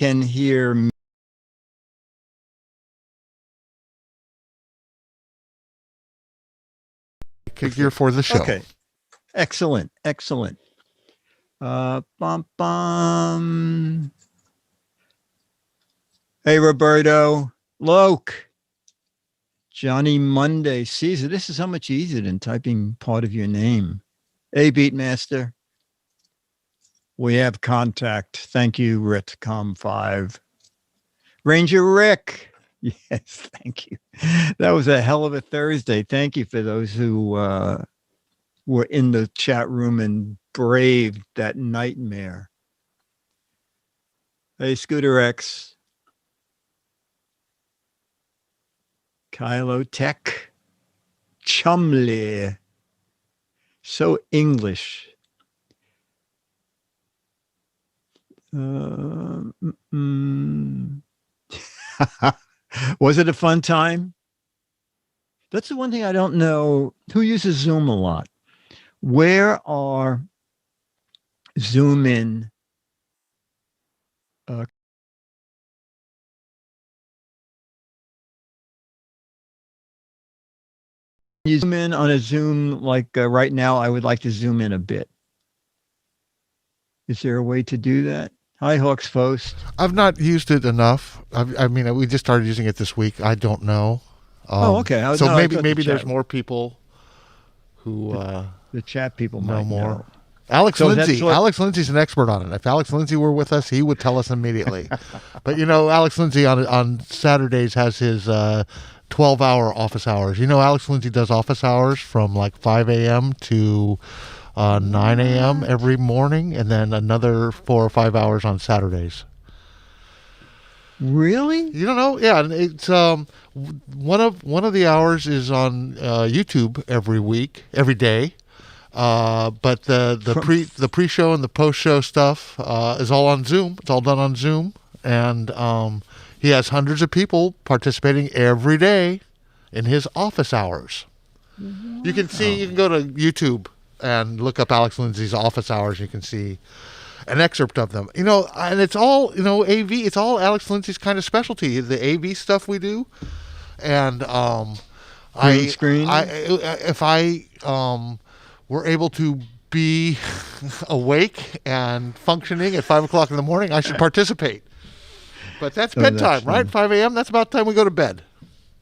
can hear me. You're for the show. Okay. Excellent. Excellent. Bum, bum. Hey, Roberto. Loke. Johnny Monday. Caesar. This is so much easier than typing part of your name. Hey, Beatmaster. We have contact. Thank you, Ritcom5. Ranger Rick. Yes, thank you. That was a hell of a Thursday. Thank you for those who were in the chat room and braved that nightmare. Hey, Scooter X. Kylo Tech. Chumley. So English. Was it a fun time? That's the one thing I don't know. Who uses Zoom a lot? Where are Zoom in? You zoom in on a Zoom like right now. I would like to zoom in a bit. Is there a way to do that? Hi, Hawks Post. I've not used it enough. I mean, we just started using it this week. I don't know. Okay. So maybe there's more people who the chat people know might more. know. Alex Lindsay. Alex Lindsay's an expert on it. If Alex Lindsay were with us, he would tell us immediately. But Alex Lindsay on Saturdays has his 12-hour office hours. Alex Lindsay does office hours from like 5 a.m. to 9 a.m. every morning, and then another 4 or 5 hours on Saturdays. Really? You don't know? Yeah, it's one of the hours is on YouTube every day. But the pre-show and the post-show stuff is all on Zoom. It's all done on Zoom, and he has hundreds of people participating every day in his office hours. Wow. You can go to YouTube and look up Alex Lindsay's office hours. You can see an excerpt of them. And it's all AV. It's all Alex Lindsay's kind of specialty. The AV stuff we do, and if I were able to be awake and functioning at 5 o'clock in the morning, I should participate. But that's bedtime, right? 5 a.m. That's about the time we go to bed.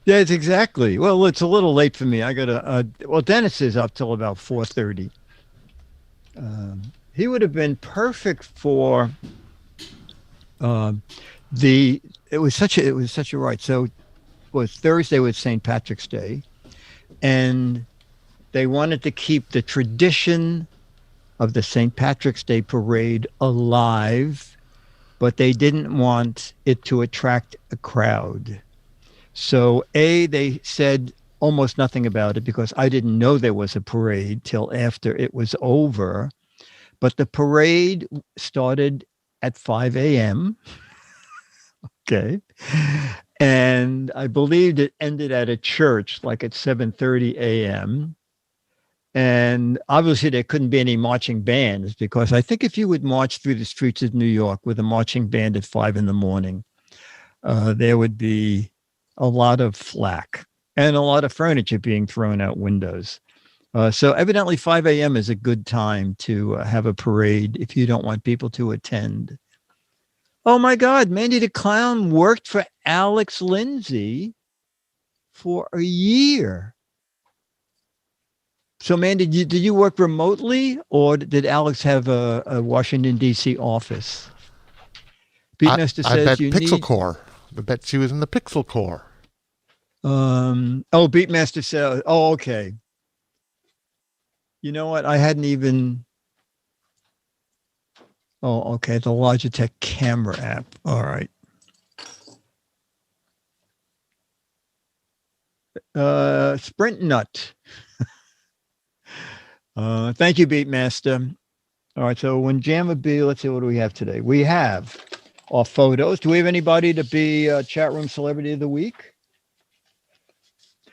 Yeah, it's exactly. Well, it's a little late for me. I got to. Dennis is up till about 4:30. He would have been perfect for It was such a right. So, it was Thursday was St. Patrick's Day, and they wanted to keep the tradition of the St. Patrick's Day parade alive, but they didn't want it to attract a crowd. So they said almost nothing about it because I didn't know there was a parade till after it was over. But the parade started at 5 a.m. Okay. And I believed it ended at a church like at 7:30 a.m. And obviously there couldn't be any marching bands because I think if you would march through the streets of New York with a marching band at 5 a.m, there would be a lot of flack and a lot of furniture being thrown out windows. So evidently 5 a.m. is a good time to have a parade if you don't want people to attend. Oh my God, Mandy the Clown worked for Alex Lindsay for a year. So Mandy, did you work remotely or did Alex have a Washington, D.C. office? Beatmaster says I bet Pixel Core. I bet she was in the Pixel Core. Beatmaster says, okay. You know what? I hadn't even. Oh, okay. The Logitech camera app. All right. Sprintnutt. Thank you, Beatmaster. All right. So when Jammer B, let's see, what do we have today? We have our photos. Do we have anybody to be chat room celebrity of the week?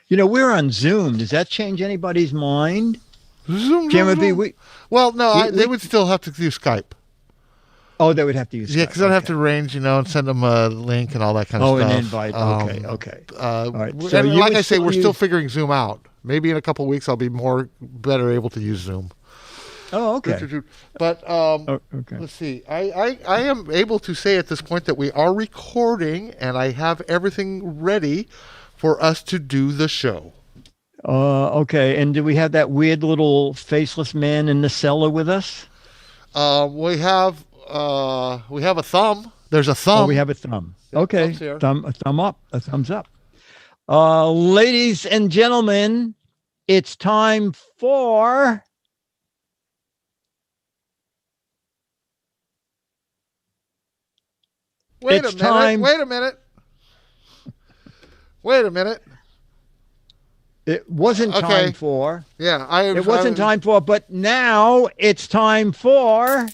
We're on Zoom. Does that change anybody's mind? Zoom. Jammer B, they would still have to do Skype. Oh, they would have to use Yeah, Skype. because I'd have Okay. to arrange, and send them a link and all that kind of Oh, stuff. an invite. Okay. All right. So And you like would I say, we're use- still figuring Zoom out. Maybe in a couple of weeks, I'll be better able to use Zoom. Oh, okay. But Oh, okay. let's see. I am able to say at this point that we are recording, and I have everything ready for us to do the show. Okay. And do we have that weird little faceless man in the cellar with us? We have a thumb. There's a thumb. Oh, we have a thumb. Yeah, Okay. thumb's here. A thumb up. A thumbs up. Ladies and gentlemen, it's time for Wait it's a minute. time- Wait a minute. Wait a minute. it wasn't Okay. time for. Yeah, It wasn't time for, but now it's time for.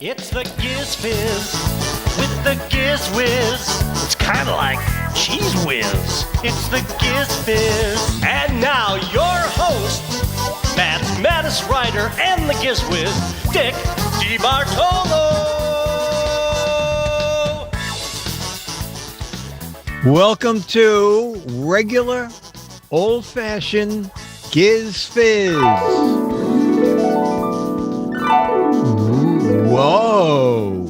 It's the Giz Fiz with the Giz Wiz. It's kind of like Cheese Whiz. It's the Giz Fiz. And now your host, mathematics writer and the Giz Wiz, Dick DeBartolo. Welcome to regular, old-fashioned Giz Fiz. Whoa!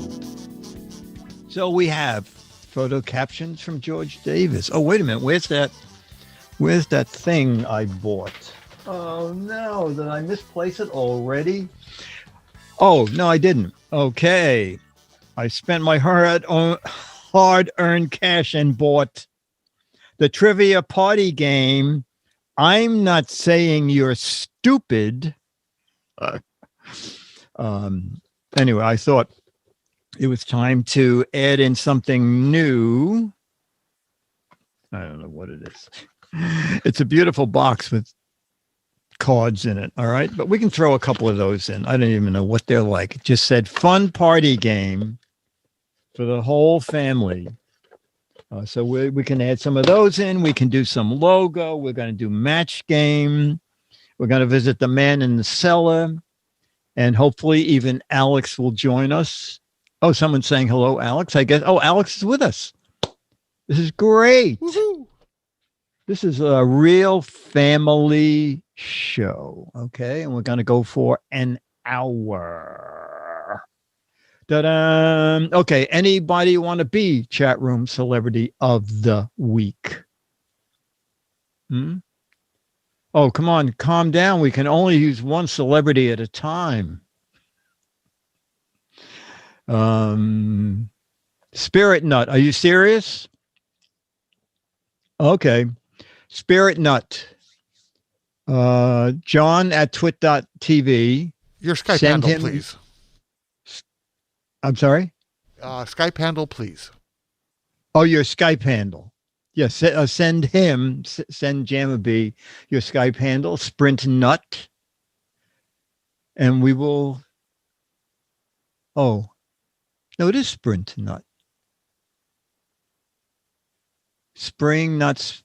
So we have photo captions from George Davis. Oh, wait a minute. Where's that thing I bought? Oh no! Did I misplace it already? Oh no, I didn't. Okay, I spent my hard-earned cash and bought the trivia party game. I'm not saying you're stupid. Anyway, I thought it was time to add in something new. I don't know what it is. It's a beautiful box with cards in it. All right. But we can throw a couple of those in. I don't even know what they're like. It just said fun party game for the whole family. So we can add some of those in. We can do some logo. We're going to do match game. We're going to visit the man in the cellar. And hopefully even Alex will join us. Oh, someone's saying hello, Alex, I guess. Oh, Alex is with us. This is great. Woohoo! This is a real family show. Okay. And we're going to go for an hour. Ta-da. Okay. Anybody want to be chat room celebrity of the week? Oh, come on, calm down. We can only use one celebrity at a time. Sprintnutt, are you serious? Okay. Sprintnutt. John at twit.tv. Your Skype Send handle, him- please. I'm sorry? Skype handle, please. Oh, your Skype handle. Yes, send him, send Jamabee your Skype handle, Sprintnutt, and we will. Oh, no, it is Sprintnutt. Spring nuts.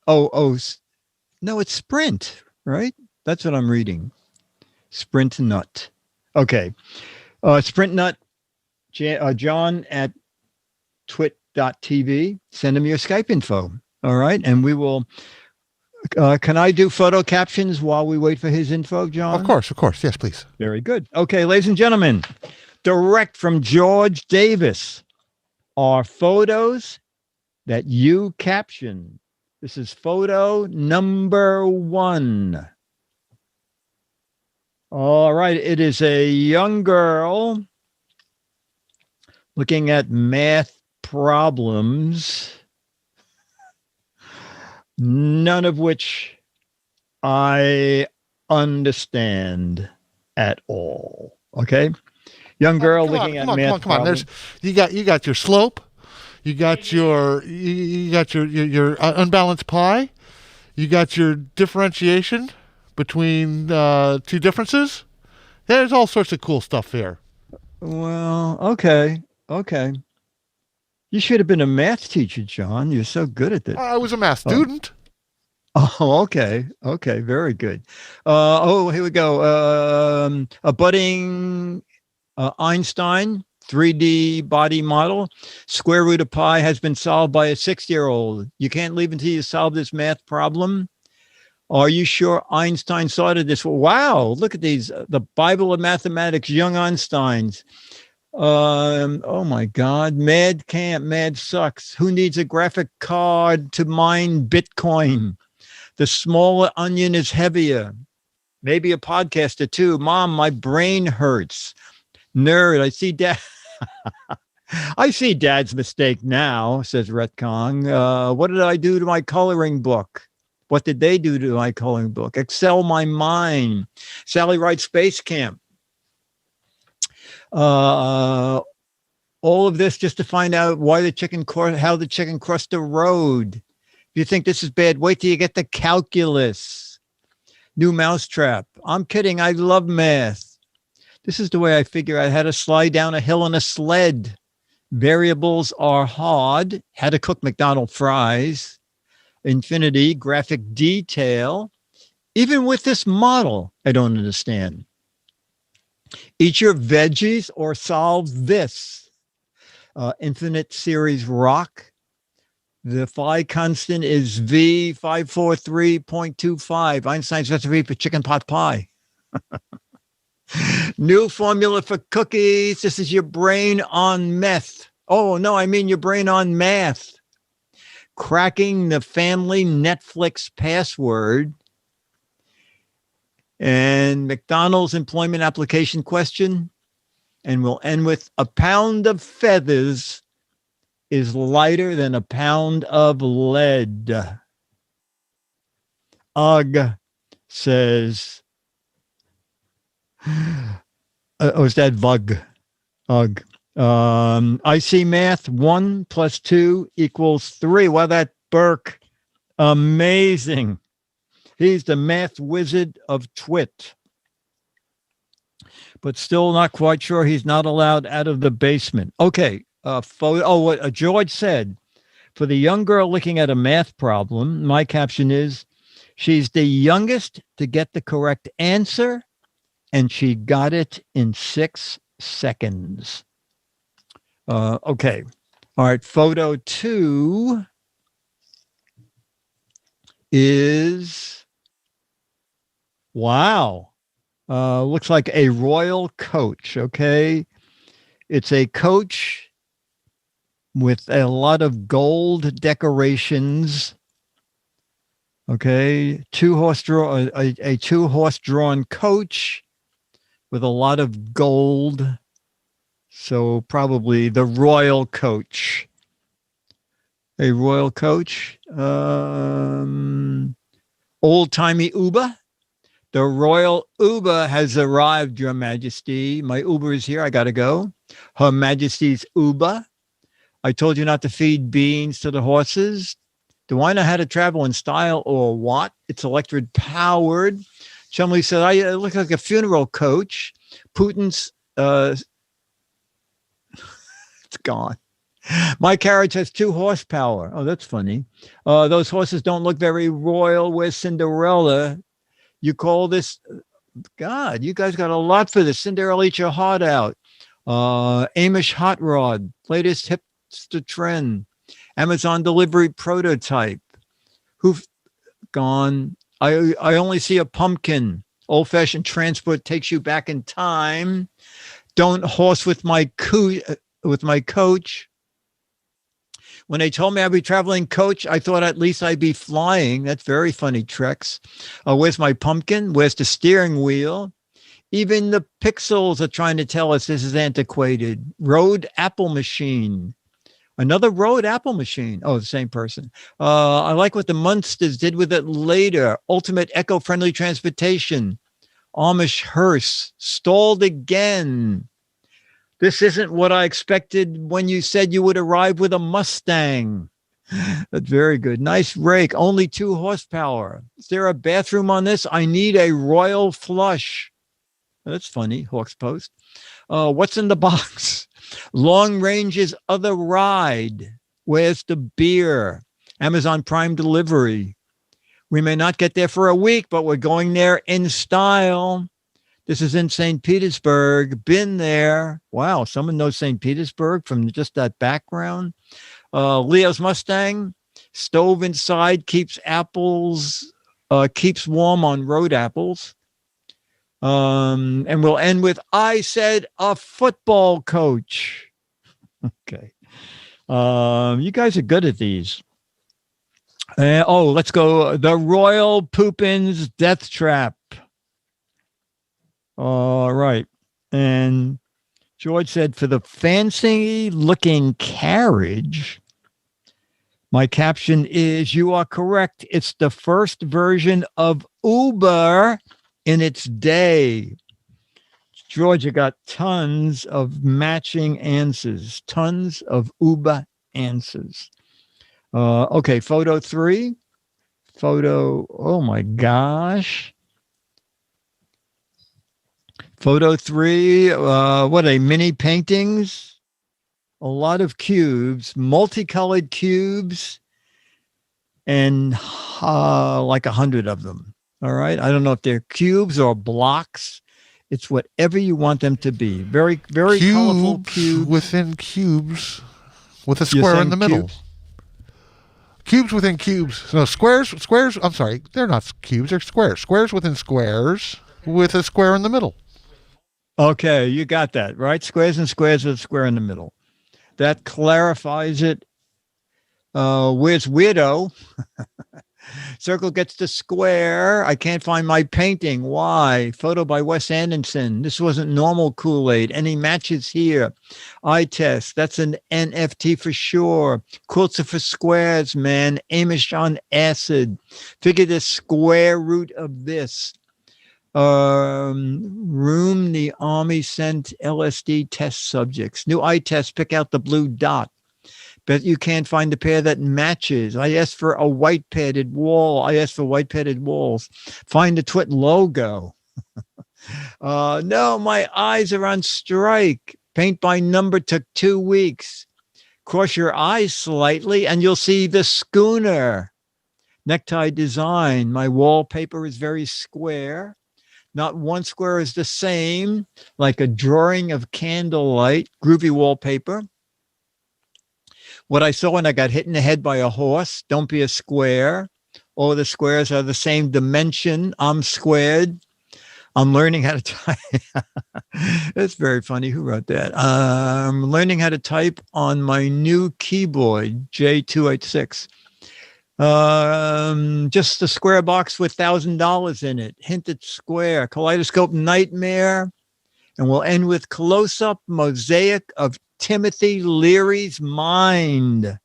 No, it's Sprint, right? That's what I'm reading. Sprintnutt. Okay, Sprintnutt. John at twit.tv. Send him your Skype info. All right. And we will. Can I do photo captions while we wait for his info, John? Of course. Yes, please. Very good. Okay, ladies and gentlemen, direct from George Davis are photos that you caption. This is photo number 1. All right. It is a young girl looking at math problems, none of which I understand at all. Okay, young girl looking at math Come on. problems. You got your slope, you got your unbalanced pi, you got your differentiation between two differences. There's all sorts of cool stuff here. Well, okay. You should have been a math teacher, John. You're so good at this. I was a math student. Oh, okay. Very good. Here we go. A budding Einstein, 3D body model. Square root of pi has been solved by a 6-year-old. You can't leave until you solve this math problem. Are you sure Einstein sorted this? Wow, look at these. The Bible of Mathematics, young Einsteins. Oh my God. Mad can't, mad sucks. Who needs a graphic card to mine Bitcoin? The smaller onion is heavier. Maybe a podcaster too. Mom, my brain hurts. Nerd, I see dad. I see dad's mistake now, says Retcon. What did I do to my coloring book? What did they do to my coloring book? Excel my mind. Sally writes Space Camp. All of this just to find out why how the chicken crossed the road. If you think this is bad, wait till you get the calculus. New mousetrap. I'm kidding. I love math. This is the way I figure out how to slide down a hill in a sled. Variables are hard. How to cook McDonald's fries. Infinity, graphic detail. Even with this model, I don't understand. Eat your veggies or solve this. Infinite series rock. The phi constant is V 543.25. Einstein's recipe for chicken pot pie. New formula for cookies. This is your brain on meth. Oh, no, I mean your brain on math. Cracking the family Netflix password. And McDonald's employment application question. And we'll end with a pound of feathers is lighter than a pound of lead. Ugh, says. Is that Vug? Ugh. I see math. 1 + 2 = 3. Well, that Burke, amazing. He's the math wizard of Twit. But still not quite sure he's not allowed out of the basement. Okay. What George said. For the young girl looking at a math problem, my caption is, she's the youngest to get the correct answer, and she got it in 6 seconds. Okay. All right. Photo 2 is, wow. Looks like a royal coach. Okay. It's a coach with a lot of gold decorations. Okay. A 2-horse drawn coach with a lot of gold. So probably the royal coach. A royal coach. Old-timey Uber. The royal Uber has arrived, Your Majesty. My Uber is here. I got to go. Her Majesty's Uber. I told you not to feed beans to the horses. Do I know how to travel in style or what? It's electric powered. Chumley said, I look like a funeral coach. Putin's, it's gone. My carriage has 2 horsepower. Oh, that's funny. Those horses don't look very royal. Where's Cinderella? You call this, God, you guys got a lot for this. Cinderella, eat your heart out. Amish hot rod, latest hipster trend. Amazon delivery prototype. Who've gone? I only see a pumpkin. Old-fashioned transport takes you back in time. Don't horse with my coach. When they told me I'd be traveling coach, I thought at least I'd be flying. That's very funny, Trex. Where's my pumpkin? Where's the steering wheel? Even the pixels are trying to tell us this is antiquated. Rode Apple machine. Another Rode Apple machine. Oh, the same person. I like what the Munsters did with it later. Ultimate eco-friendly transportation. Amish hearse. Stalled again. This isn't what I expected when you said you would arrive with a Mustang. That's very good. Nice rake. Only 2 horsepower. Is there a bathroom on this? I need a royal flush. That's funny. Hawks Post. What's in the box? Long Range's other ride. Where's the beer? Amazon Prime delivery. We may not get there for a week, but we're going there in style. This is in St. Petersburg. Been there. Wow, someone knows St. Petersburg from just that background. Leo's Mustang. Stove inside keeps keeps warm on road apples. And we'll end with, I said a football coach. Okay. You guys are good at these. Let's go. The Royal Poopins Death Trap. All right. And George said, for the fancy looking carriage, my caption is, you are correct. It's the first version of Uber in its day. Georgia got tons of matching answers, tons of Uber answers. Okay, photo 3. Oh my gosh. Photo 3, what are they, mini paintings? A lot of cubes, multicolored cubes, and like 100 of them. All right. I don't know if they're cubes or blocks. It's whatever you want them to be. Very, very colorful cubes. Within cubes with a square in the middle. Cubes within cubes. No, squares. I'm sorry. They're not cubes. They're squares. Squares within squares with a square in the middle. Okay. You got that, right? Squares and squares with a square in the middle. That clarifies it. Where's weirdo? Circle gets the square. I can't find my painting. Why? Photo by Wes Anderson. This wasn't normal Kool-Aid. Any matches here? Eye test. That's an NFT for sure. Quilts are for squares, man. Amish on acid. Figure the square root of this. Room the Army sent LSD test subjects. New eye test. Pick out the blue dot. But you can't find the pair that matches. I asked for a white padded wall. I asked for white padded walls. Find the Twit logo. No, my eyes are on strike. Paint by number took 2 weeks. Cross your eyes slightly and you'll see the schooner. Necktie design. My wallpaper is very square. Not one square is the same, like a drawing of candlelight. Groovy wallpaper. What I saw when I got hit in the head by a horse, don't be a square. All the squares are the same dimension. I'm squared. I'm learning how to type. That's very funny. Who wrote that? I'm learning how to type on my new keyboard, J286. Just a square box with $1,000 in it. Hinted square. Kaleidoscope nightmare. And we'll end with close-up mosaic of Timothy Leary's mind.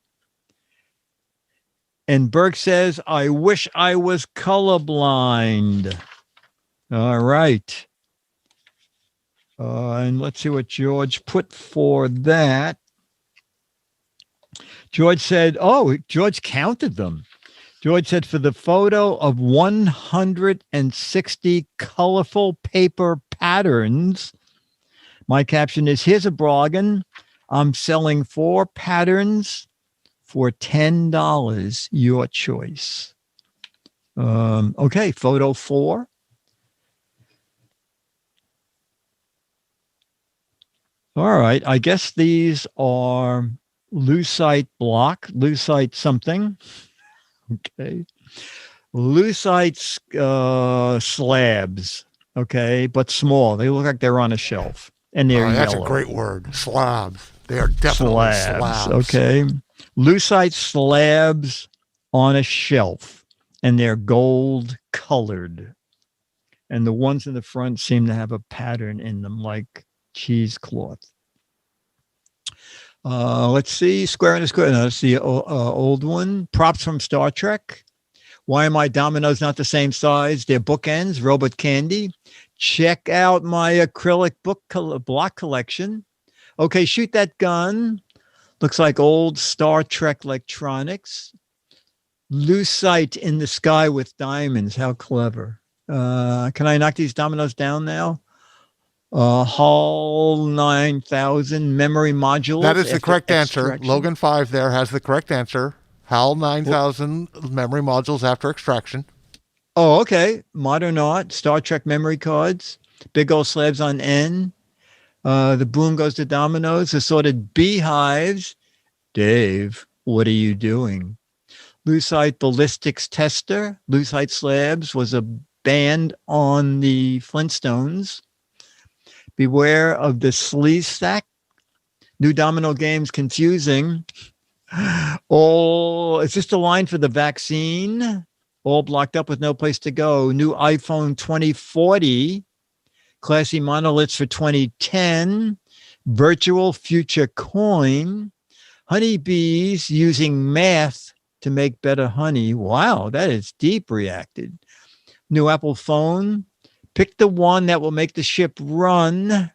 And Burke says, I wish I was colorblind. All right. And let's see what George put for that. George said, George counted them. George said, for the photo of 160 colorful paper patterns, my caption is, here's a bargain. I'm selling 4 patterns for $10. Your choice. Okay, photo 4. All right, I guess these are lucite block, lucite something. Okay. Lucite slabs. Okay, but small. They look like they're on a shelf. And they're that's yellow. A great word. Slabs. They are definitely slabs. Okay. Lucite slabs on a shelf. And they're gold colored. And the ones in the front seem to have a pattern in them like cheesecloth. Let's see. Square and a square. No, that's the old one. Props from Star Trek. Why are my dominoes not the same size? They're bookends. Robot candy. Check out my acrylic block collection. Okay, shoot that gun. Looks like old Star Trek electronics. Lucite in the sky with diamonds. How clever. Can I knock these dominoes down now? Hull 9000 memory modules. That is the correct answer. Logan 5 there has the correct answer. HAL 9000 memory modules after extraction. Oh, okay. Modern art, Star Trek memory cards. Big old slabs on N. The boom goes to dominoes, assorted beehives. Dave, what are you doing? Lucite ballistics tester. Lucite slabs was a band on the Flintstones. Beware of the sleaze stack. New domino games confusing. Oh, is this the line for the vaccine? All blocked up with no place to go. New iPhone 2040. Classy monoliths for 2010. Virtual future coin. Honeybees using math to make better honey. Wow, that is deep reacted. New Apple phone. Pick the one that will make the ship run.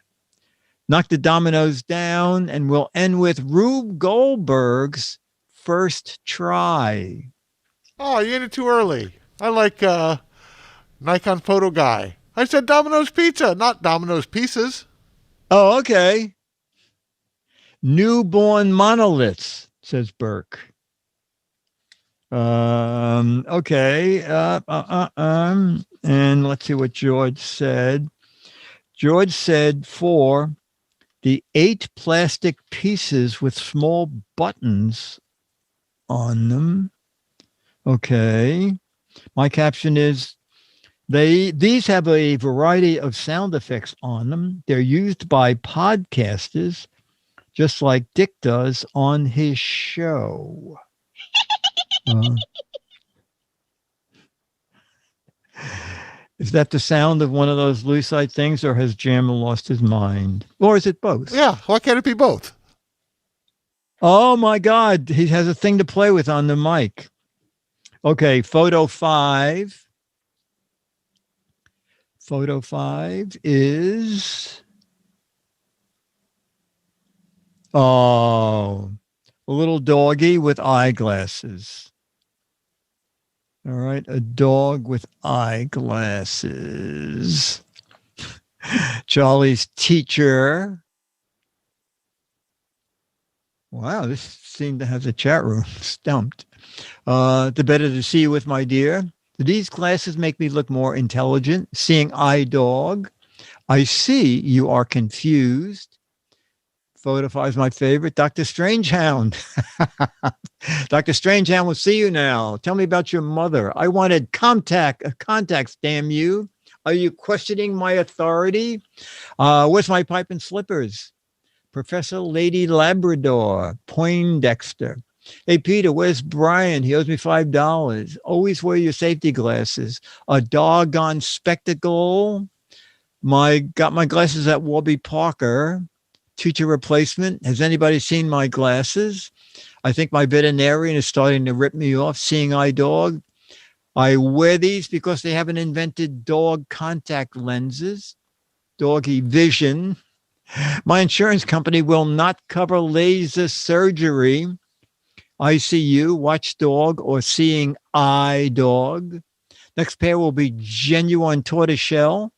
Knock the dominoes down, and we'll end with Rube Goldberg's first try. Oh, you ended too early. I like Nikon Photo Guy. I said Domino's Pizza, not Domino's Pieces. Oh, okay. Newborn monoliths, says Burke. Okay. And let's see what George said. George said 4, the 8 plastic pieces with small buttons on them. Okay. My caption is, these have a variety of sound effects on them. They're used by podcasters, just like Dick does on his show. Is that the sound of one of those lucite things, or has Jammer lost his mind? Or is it both? Yeah, why can't it be both? Oh, my God. He has a thing to play with on the mic. Okay, photo 5. Photo 5 is... Oh, a little doggy with eyeglasses. All right, a dog with eyeglasses. Charlie's teacher. Wow, this seemed to have the chat room stumped. The better to see you with, my dear. These glasses make me look more intelligent. Seeing eye dog. I see you are confused. Photo 5 is my favorite. Dr. Strangehound. Dr. Strangehound will see you now. Tell me about your mother. I wanted contacts, damn you. Are you questioning my authority? Where's my pipe and slippers? Professor Lady Labrador. Poindexter. Hey, Peter, where's Brian? He owes me $5. Always wear your safety glasses. A doggone spectacle. Got my glasses at Warby Parker. Teacher replacement. Has anybody seen my glasses? I think my veterinarian is starting to rip me off. Seeing eye dog. I wear these because they haven't invented dog contact lenses. Doggy vision. My insurance company will not cover laser surgery. ICU, watchdog, or seeing eye dog. Next pair will be genuine tortoiseshell.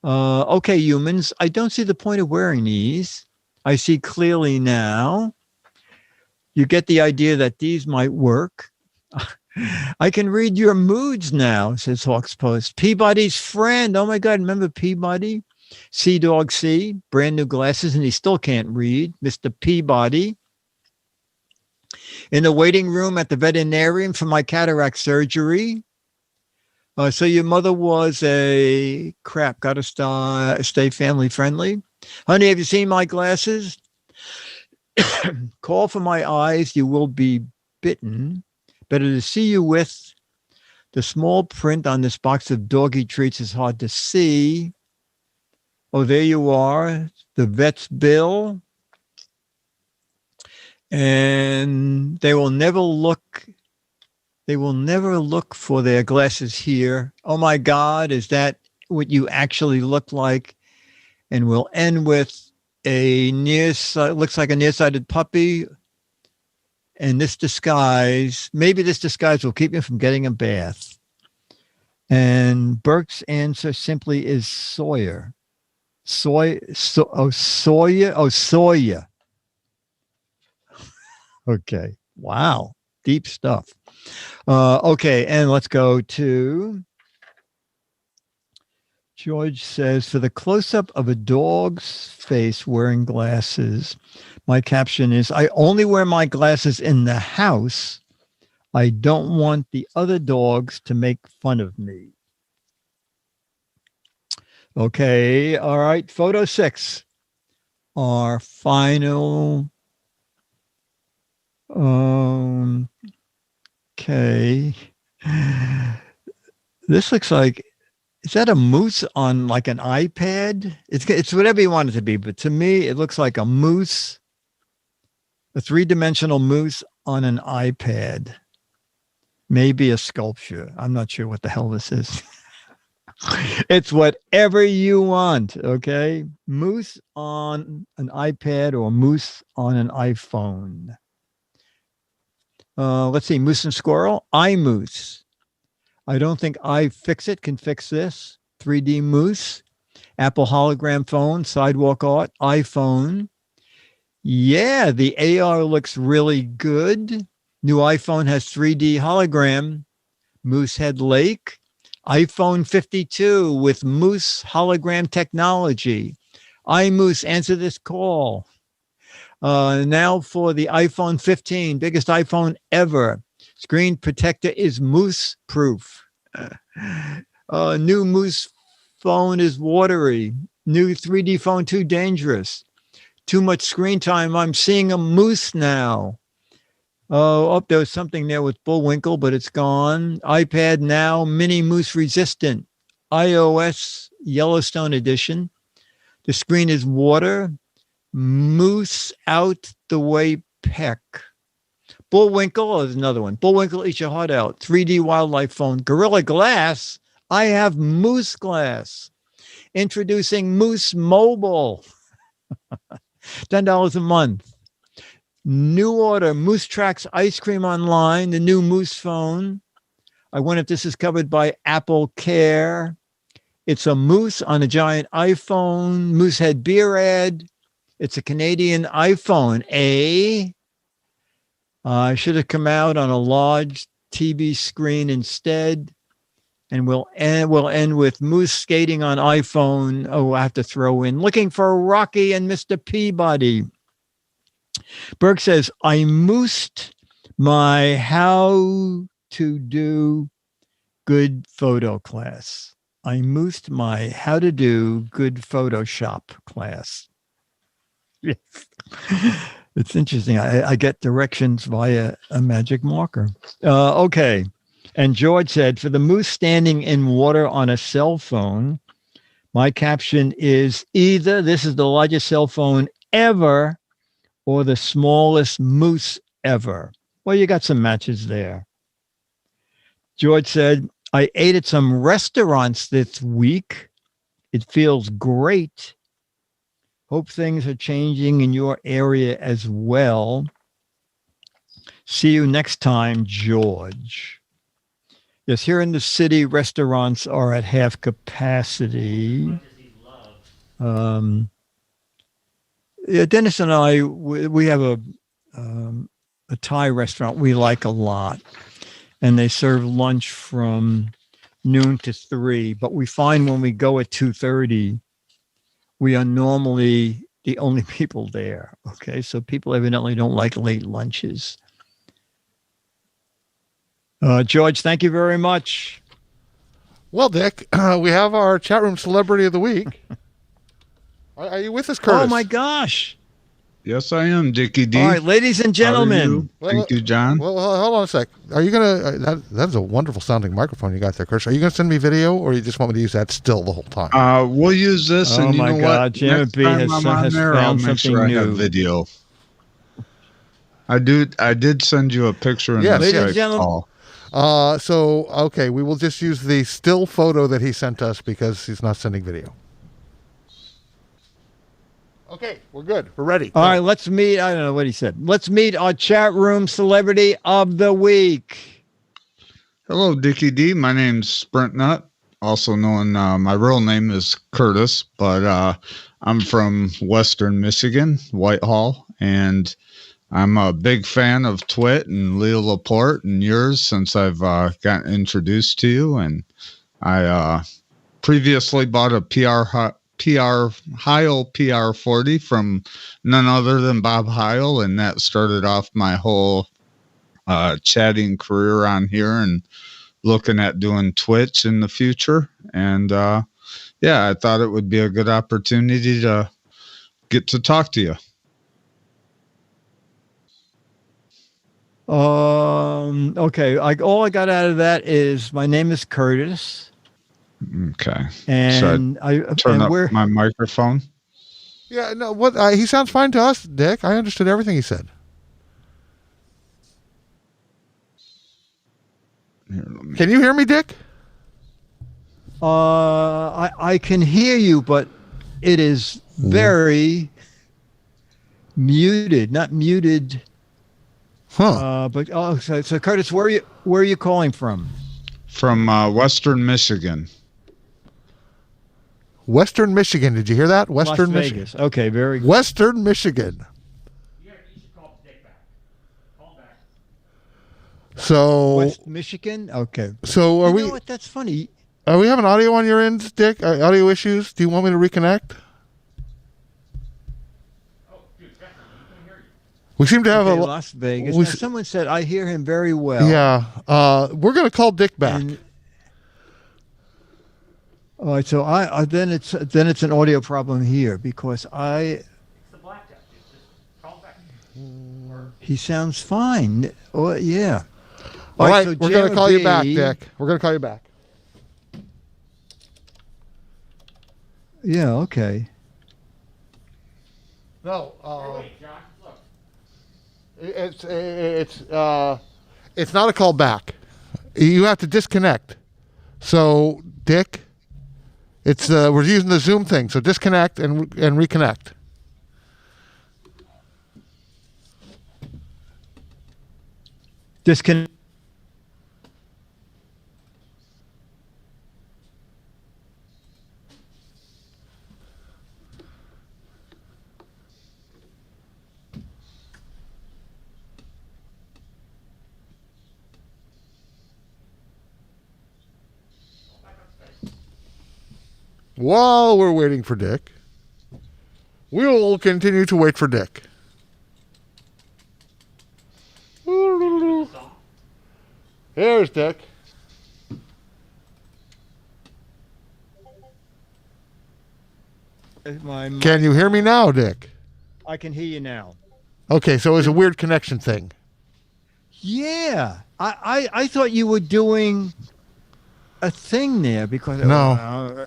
Okay, humans, I don't see the point of wearing these. I see clearly now. You get the idea that these might work. I can read your moods now, says Hawks Post. Peabody's friend. Oh, my God. Remember Peabody? Sea Dog C. Brand new glasses, and he still can't read. Mr. Peabody. In the waiting room at the veterinarian for my cataract surgery. So your mother was gotta stay family friendly. Honey, have you seen my glasses? Call for my eyes, you will be bitten. Better to see you with. The small print on this box of doggy treats is hard to see. Oh, there you are. The vet's bill. And they will never look for their glasses here. Oh my God, is that what you actually look like? And we'll end with looks like a nearsighted puppy. And maybe this disguise will keep you from getting a bath. And Burke's answer simply is Sawyer. Sawyer. Okay. Wow. Deep stuff. Okay. And let's go to George says, for the close-up of a dog's face wearing glasses, my caption is, I only wear my glasses in the house. I don't want the other dogs to make fun of me. Okay. All right. Photo 6. Our final. Okay. This looks like, is that a moose on like an iPad? It's whatever you want it to be, but to me, it looks like a moose, a 3-dimensional moose on an iPad. Maybe a sculpture. I'm not sure what the hell this is. It's whatever you want, okay? Moose on an iPad or moose on an iPhone. Let's see, moose and squirrel. iMoose. I don't think iFixit can fix this. 3D moose. Apple hologram phone, sidewalk art, iPhone. Yeah, the AR looks really good. New iPhone has 3D hologram. Moosehead Lake. iPhone 52 with moose hologram technology. iMoose, answer this call. Now for the iPhone 15, biggest iPhone ever. Screen protector is moose proof. New moose phone is watery. New 3D phone too dangerous. Too much screen time. I'm seeing a moose now. Oh, there was something there with Bullwinkle, but it's gone. iPad now, mini moose resistant. iOS Yellowstone edition. The screen is water. Moose out the way peck. Bullwinkle is another one. Bullwinkle, eat your heart out. 3D wildlife phone. Gorilla Glass. I have Moose Glass. Introducing Moose Mobile. $10 a month. New order. Moose Tracks ice cream online. The new Moose phone. I wonder if this is covered by Apple Care. It's a moose on a giant iPhone. Moosehead beer ad. It's a Canadian iPhone. Should have come out on a large TV screen instead. And we'll end with moose skating on iPhone. Oh, I have to throw in. Looking for Rocky and Mr. Peabody. Berg says, I moosed my how to do good photo class. I moosed my how to do good Photoshop class. Yes. It's interesting. I get directions via a magic marker. Okay. And George said, for the moose standing in water on a cell phone, my caption is either this is the largest cell phone ever or the smallest moose ever. Well, you got some matches there. George said, I ate at some restaurants this week. It feels great. Hope things are changing in your area as well. See you next time, George. Yes, here in the city, restaurants are at half capacity. Yeah, Dennis and I, we have a Thai restaurant we like a lot, and they serve lunch from noon to 3. But we find when we go at 2:30, we are normally the only people there. Okay, so people evidently don't like late lunches. George, thank you very much. Well, Dick, we have our chat room celebrity of the week. Are you with us, Curtis? Oh, my gosh. Yes, I am, Dickie D. All right, ladies and gentlemen. Thank you, John. Well, hold on a sec. Are you going to... That's a wonderful sounding microphone you got there, Curtis. Are you going to send me video, or you just want me to use that still the whole time? We'll use this, and you know what? Janet B has found something new. I have video. I did send you a picture in the Skype call. Okay, we will just use the still photo that he sent us because he's not sending video. Okay, we're good. We're ready. All right, let's meet. I don't know what he said. Let's meet our chat room celebrity of the week. Hello, Dickie D. My name's Sprintnutt, also known, my real name is Curtis, but I'm from Western Michigan, Whitehall, and I'm a big fan of Twit and Leo Laporte and yours since I've gotten introduced to you, and I previously bought a Heil PR40 from none other than Bob Heil, and that started off my whole chatting career on here, and looking at doing Twitch in the future. And yeah, I thought it would be a good opportunity to get to talk to you. Okay. All I got out of that is my name is Curtis. Okay. And I turn up my microphone. Yeah, no, what he sounds fine to us, Dick. I understood everything he said. Here, Can you hear me, Dick? I can hear you, but it is very muted, not muted. Huh. So Curtis, where are you calling from? From Western Michigan. Western Michigan. Did you hear that? Western Las Michigan. Vegas. Okay, very good. Western Michigan. You should call Dick back. Call back. So, West Michigan. Okay. so are You we? know what? That's funny. Are we having audio on your end, Dick? Audio issues? Do you want me to reconnect? Oh, dude, definitely. We can hear you. We seem to have Okay, a. Las Vegas. we Now, s- someone said I hear him very well. Yeah. We're gonna call Dick back. And, all right. So then it's an audio problem here because It's the blackjack, dude. Just call back. he sounds fine. Oh yeah. All right, so we're gonna call you back, JB Dick. We're gonna call you back. Yeah. Okay. No. Wait, Josh, look. It's not a call back. You have to disconnect. So, Dick, it's we're using the Zoom thing. So disconnect and reconnect. Disconnect. While we're waiting for Dick, we will continue to wait for Dick. Here's Dick. Can you hear me now, Dick? I can hear you now. Okay, so it was a weird connection thing. Yeah. I thought you were doing a thing there because No.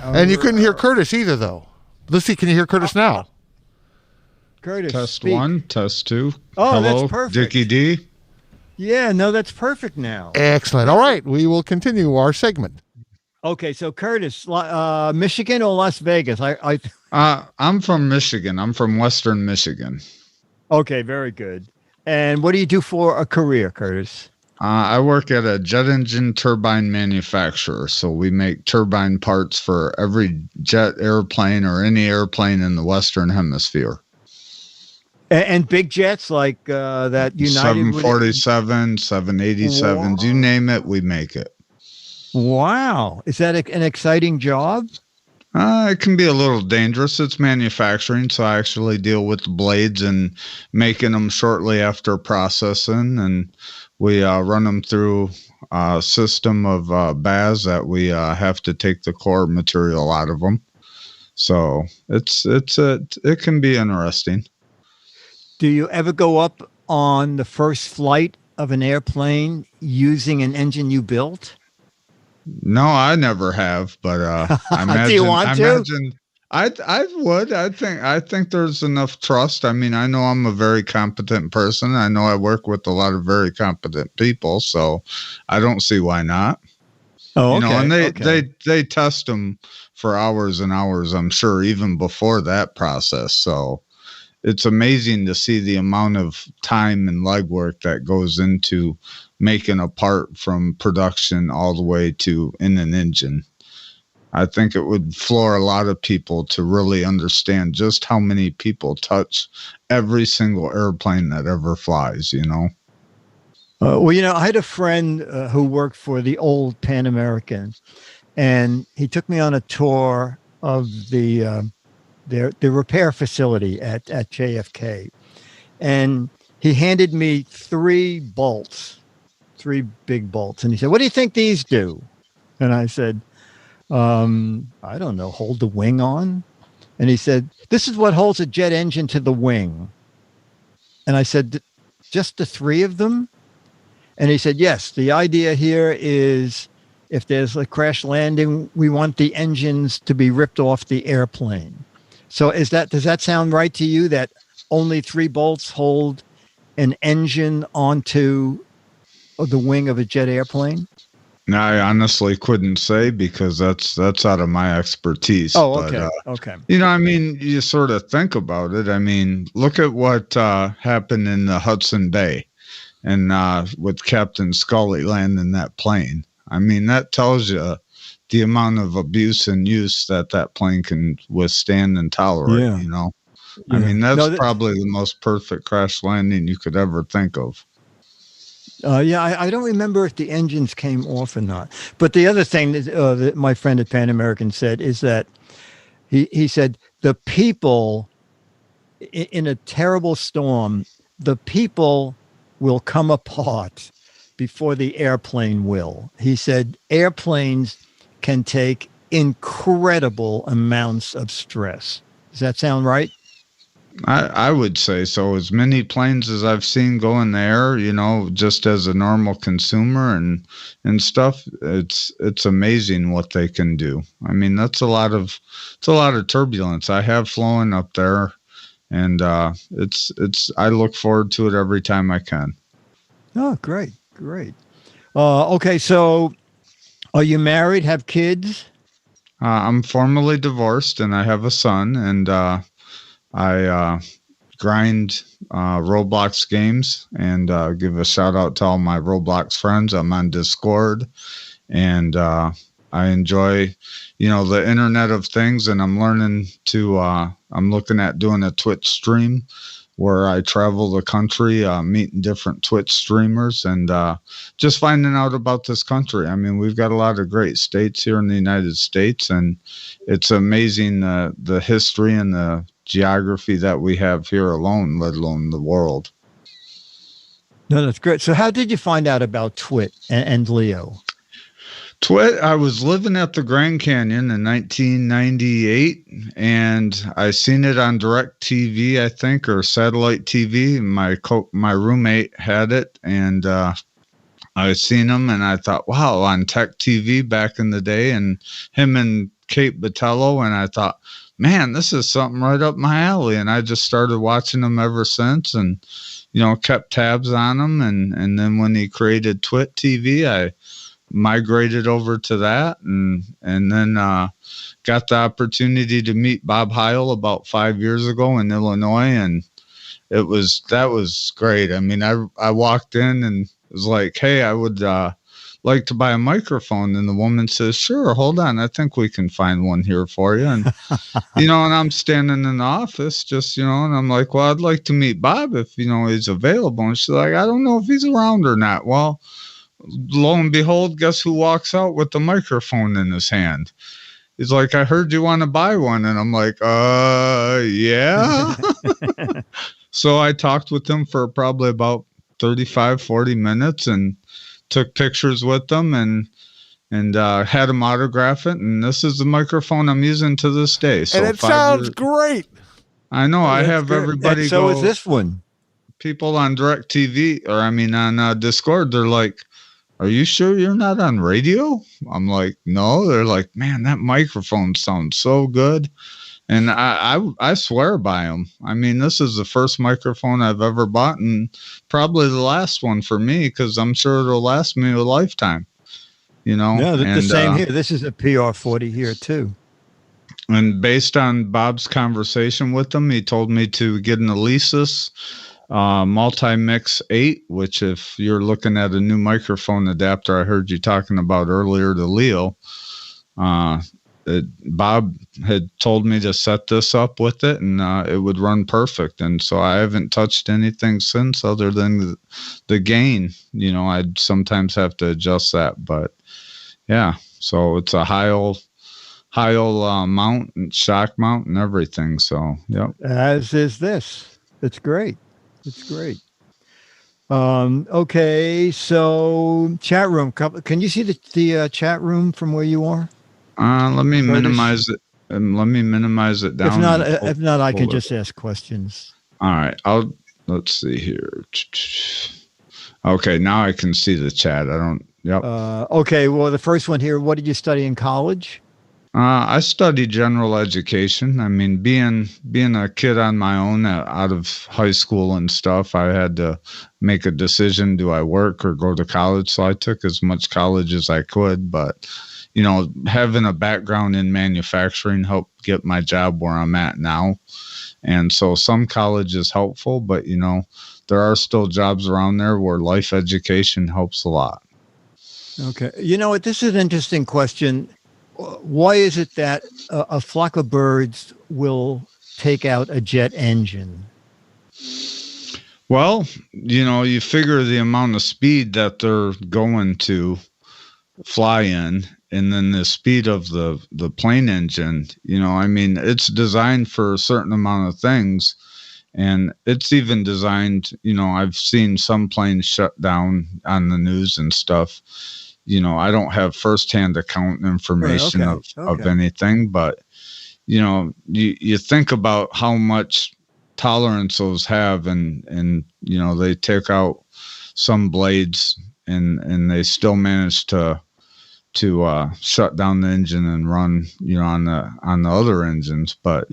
And you couldn't hear Curtis either, though. Let's see, can you hear Curtis now? Curtis. Test speak. 1, test 2. Oh, Hello, that's perfect. Dickie D. Yeah, no, that's perfect now. Excellent. All right, we will continue our segment. Okay, so Curtis, Michigan or Las Vegas? I'm from Michigan. I'm from Western Michigan. Okay, very good. And what do you do for a career, Curtis? I work at a jet engine turbine manufacturer. So we make turbine parts for every jet airplane or any airplane in the Western Hemisphere. And big jets like that United. 747, 787s, you name it, we make it. Wow. Is that an exciting job? It can be a little dangerous. It's manufacturing, so I actually deal with the blades and making them shortly after processing, and we run them through a system of baths that we have to take the core material out of them. So it can be interesting. Do you ever go up on the first flight of an airplane using an engine you built? No, I never have, but I imagine. Do you want to? I would. I think there's enough trust. I mean, I know I'm a very competent person. I know I work with a lot of very competent people, so I don't see why not. Oh, okay. And they test them for hours and hours, I'm sure, even before that process. So it's amazing to see the amount of time and legwork that goes into making a part from production all the way to in an engine. I think it would floor a lot of people to really understand just how many people touch every single airplane that ever flies, you know? Well, I had a friend who worked for the old Pan American, and he took me on a tour of the repair facility at JFK, and he handed me three big bolts, and he said, "What do you think these do?" And I said, "I don't know. Hold the wing on." And he said, "This is what holds a jet engine to the wing." And I said, "Just the three of them?" And he said, "Yes, the idea here is if there's a crash landing, we want the engines to be ripped off the airplane." So does that sound right to you, that only three bolts hold an engine onto the wing of a jet airplane? No, I honestly couldn't say because that's out of my expertise. Oh, okay. Okay. I mean, you sort of think about it. I mean, look at what happened in the Hudson Bay and with Captain Scully landing that plane. I mean, that tells you the amount of abuse and use that plane can withstand and tolerate, Yeah. Yeah. Yeah. I mean, that's probably the most perfect crash landing you could ever think of. Yeah, I don't remember if the engines came off or not. But the other thing that my friend at Pan American said is that he said the people in a terrible storm, the people will come apart before the airplane will. He said airplanes can take incredible amounts of stress. Does that sound right? I would say so. As many planes as I've seen go in the air, just as a normal consumer and stuff, it's amazing what they can do. I mean, it's a lot of turbulence. I have flown up there, and I look forward to it every time I can. Oh, great. Okay, so are you married? Have kids? I'm formally divorced, and I have a son, and I grind Roblox games and give a shout out to all my Roblox friends. I'm on Discord, and I enjoy, the Internet of Things, and I'm learning to, I'm looking at doing a Twitch stream where I travel the country, meeting different Twitch streamers and just finding out about this country. I mean, we've got a lot of great states here in the United States, and it's amazing the history and the geography that we have here alone, let alone the world. No, that's great. So how did you find out about Twit and Leo? Twit, I was living at the Grand Canyon in 1998, and I seen it on DirecTV, I think, or satellite TV. My roommate had it, and I seen him, and I thought, wow, on Tech TV back in the day, and him and Kate Botello, and I thought, man, this is something right up my alley. And I just started watching them ever since, and kept tabs on them. And then when he created Twit TV, I migrated over to that, and then got the opportunity to meet Bob Heil about 5 years ago in Illinois, and that was great. I mean, I walked in and was like, hey, I would like to buy a microphone, and the woman says, sure, hold on, I think we can find one here for you. And and I'm standing in the office just, and I'm like, well, I'd like to meet Bob if he's available. And she's like, I don't know if he's around or not. Well, lo and behold, guess who walks out with the microphone in his hand? He's like, I heard you want to buy one. And I'm like, yeah. So I talked with him for probably about 40 minutes and took pictures with them and had him autograph it. And this is the microphone I'm using to this day. So and it sounds great. I know. I have good. Everybody and so is this one. People on DirecTV, on Discord, they're like, are you sure you're not on radio? I'm like, no. They're like, man, that microphone sounds so good. And I swear by them. I mean, this is the first microphone I've ever bought, and probably the last one for me, because I'm sure it'll last me a lifetime. Yeah, the same here. This is a PR40 here too. And based on Bob's conversation with him, he told me to get an Alesis Multi-Mix 8, which if you're looking at a new microphone adapter I heard you talking about earlier to Leo, Bob had told me to set this up with it, and it would run perfect. And so I haven't touched anything since other than the gain. I'd sometimes have to adjust that, but Yeah. So it's a Heil mount and shock mount and everything. So, yep. As is this. It's great. It's great. Okay, so chat room. Can you see the chat room from where you are? Let me minimize it. And let me minimize it down. If not, I can just ask questions. All right. Let's see here. Okay, now I can see the chat. Yep. Okay, well, the first one here, what did you study in college? I studied general education. I mean, being a kid on my own out of high school and stuff, I had to make a decision: do I work or go to college? So I took as much college as I could. But having a background in manufacturing helped get my job where I'm at now. And so some college is helpful, but there are still jobs around there where life education helps a lot. Okay, you know what? This is an interesting question. Why is it that a flock of birds will take out a jet engine? Well, you figure the amount of speed that they're going to fly in, and then the speed of the plane engine, I mean, it's designed for a certain amount of things. And it's even designed, I've seen some planes shut down on the news and stuff. I don't have firsthand account information of anything, but, you think about how much tolerance those have and they take out some blades and they still manage to shut down the engine and run, on the other engines. But,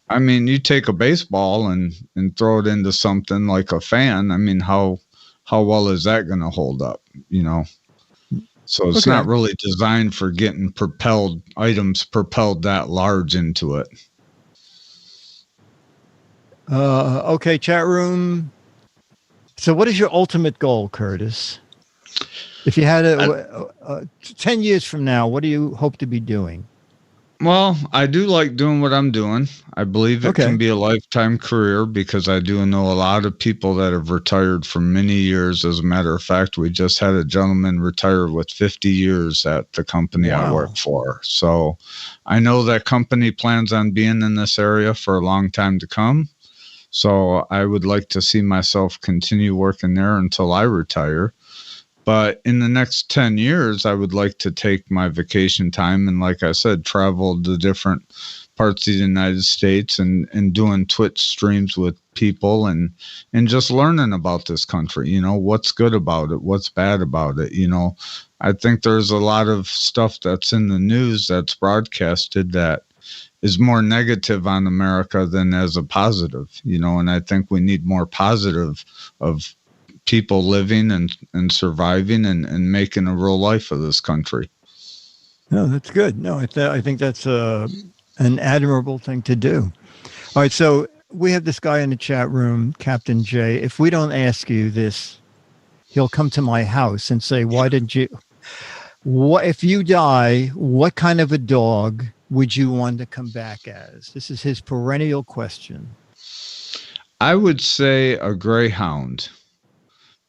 I mean, you take a baseball and throw it into something like a fan. I mean, how well is that going to hold up, So it's not really designed for getting items propelled that large into it. Okay, chat room. So what is your ultimate goal, Curtis? If you had 10 years from now, what do you hope to be doing? Well, I do like doing what I'm doing. I believe it can be a lifetime career because I do know a lot of people that have retired for many years. As a matter of fact, we just had a gentleman retire with 50 years at the company I work for. So I know that company plans on being in this area for a long time to come. So I would like to see myself continue working there until I retire. But in the next 10 years, I would like to take my vacation time and, like I said, travel to different parts of the United States and doing Twitch streams with people and just learning about this country, what's good about it, what's bad about it. I think there's a lot of stuff that's in the news that's broadcasted that is more negative on America than as a positive, and I think we need more positive of people living and surviving and making a real life of this country. No, that's good. No, I think that's an admirable thing to do. All right, so we have this guy in the chat room, Captain J. If we don't ask you this, he'll come to my house and say, if you die, what kind of a dog would you want to come back as? This is his perennial question. I would say a greyhound,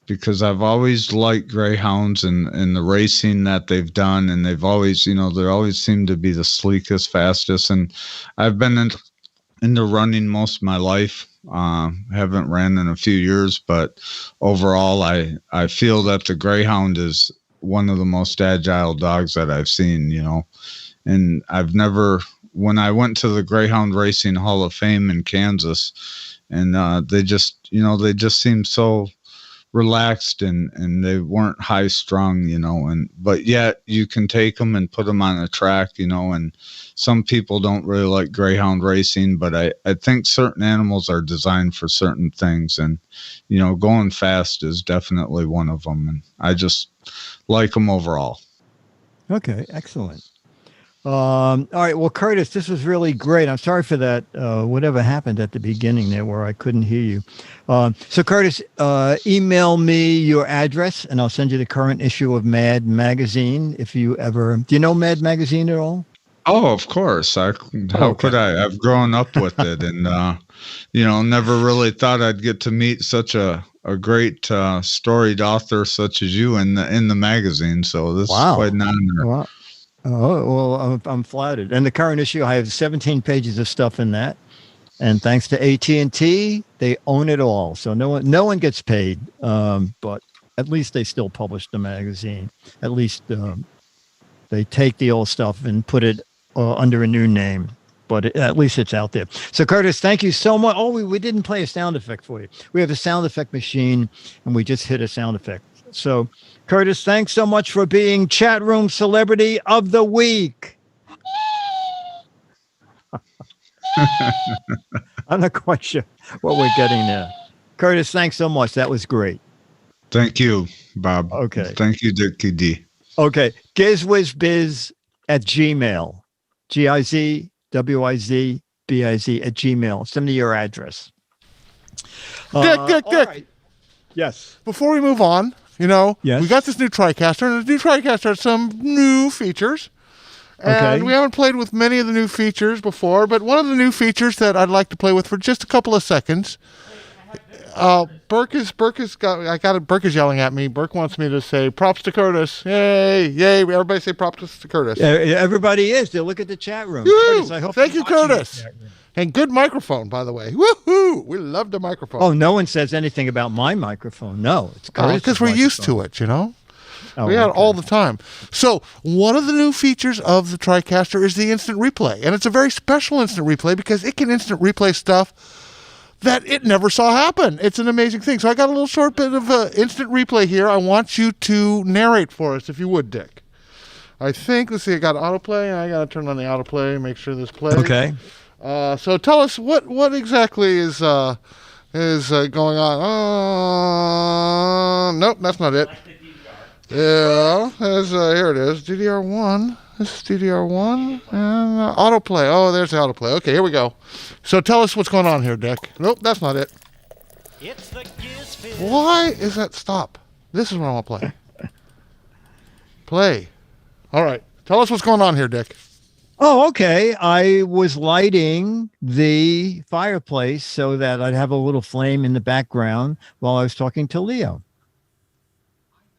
because I've always liked greyhounds and the racing that they've done. And they've always, they always seem to be the sleekest, fastest. And I've been into running most of my life. Haven't ran in a few years, but overall, I feel that the greyhound is one of the most agile dogs that I've seen, and when I went to the Greyhound Racing Hall of Fame in Kansas, and they just seemed so relaxed and they weren't high strung, but yet you can take them and put them on a track, and some people don't really like greyhound racing, but I think certain animals are designed for certain things, and, going fast is definitely one of them. And I just like them overall. Okay. Excellent. All right. Well, Curtis, this was really great. I'm sorry for that. Whatever happened at the beginning there where I couldn't hear you. So Curtis, email me your address and I'll send you the current issue of Mad Magazine. Do you know Mad Magazine at all? Oh, of course. How could I? I've grown up with it and, never really thought I'd get to meet such a a great storied author such as you in the magazine. So this is quite an honor. Wow. Oh, well, I'm flattered. And the current issue, I have 17 pages of stuff in that. And thanks to AT&T, they own it all. So no one gets paid. But at least they still publish the magazine. At least they take the old stuff and put it under a new name. But at least it's out there. So, Curtis, thank you so much. Oh, we didn't play a sound effect for you. We have a sound effect machine, and we just hit a sound effect. So, Curtis, thanks so much for being Chat Room Celebrity of the Week. I'm not quite sure what we're getting there. Curtis, thanks so much. That was great. Thank you, Bob. Okay. Thank you, Dickie D. Okay. GizWizBiz at Gmail. GizWizBiz at Gmail. Send me your address. Dick. Right. Yes. Before we move on, we got this new TriCaster, and the new TriCaster has some new features. And we haven't played with many of the new features before, but one of the new features that I'd like to play with for just a couple of seconds. Burke is yelling at me. Burke wants me to say props to Curtis. Yay. Everybody say props to Curtis. Everybody is. They look at the chat room. Curtis, I hope thank you, Curtis. And good microphone, by the way. Woohoo! We love the microphone. Oh, no one says anything about my microphone. No, it's Curtis. Because we're used to it, Oh, we got it all the time. So one of the new features of the TriCaster is the instant replay. And it's a very special instant replay because it can instant replay stuff that it never saw happen. It's an amazing thing. So I got a little short bit of instant replay here. I want you to narrate for us, if you would, Dick. I think, let's see, I got autoplay. I got to turn on the autoplay, make sure this plays. Okay. So tell us what exactly is going on. Nope, that's not it. Yeah, here it is. DDR1. This is DDR1 and autoplay. Oh, there's the autoplay. Okay, here we go. So tell us what's going on here, Dick. Nope, that's not it. It's the Giz Fiz. Why is that stop? This is what I want to play. Play. All right. Tell us what's going on here, Dick. Oh, okay. I was lighting the fireplace so that I'd have a little flame in the background while I was talking to Leo.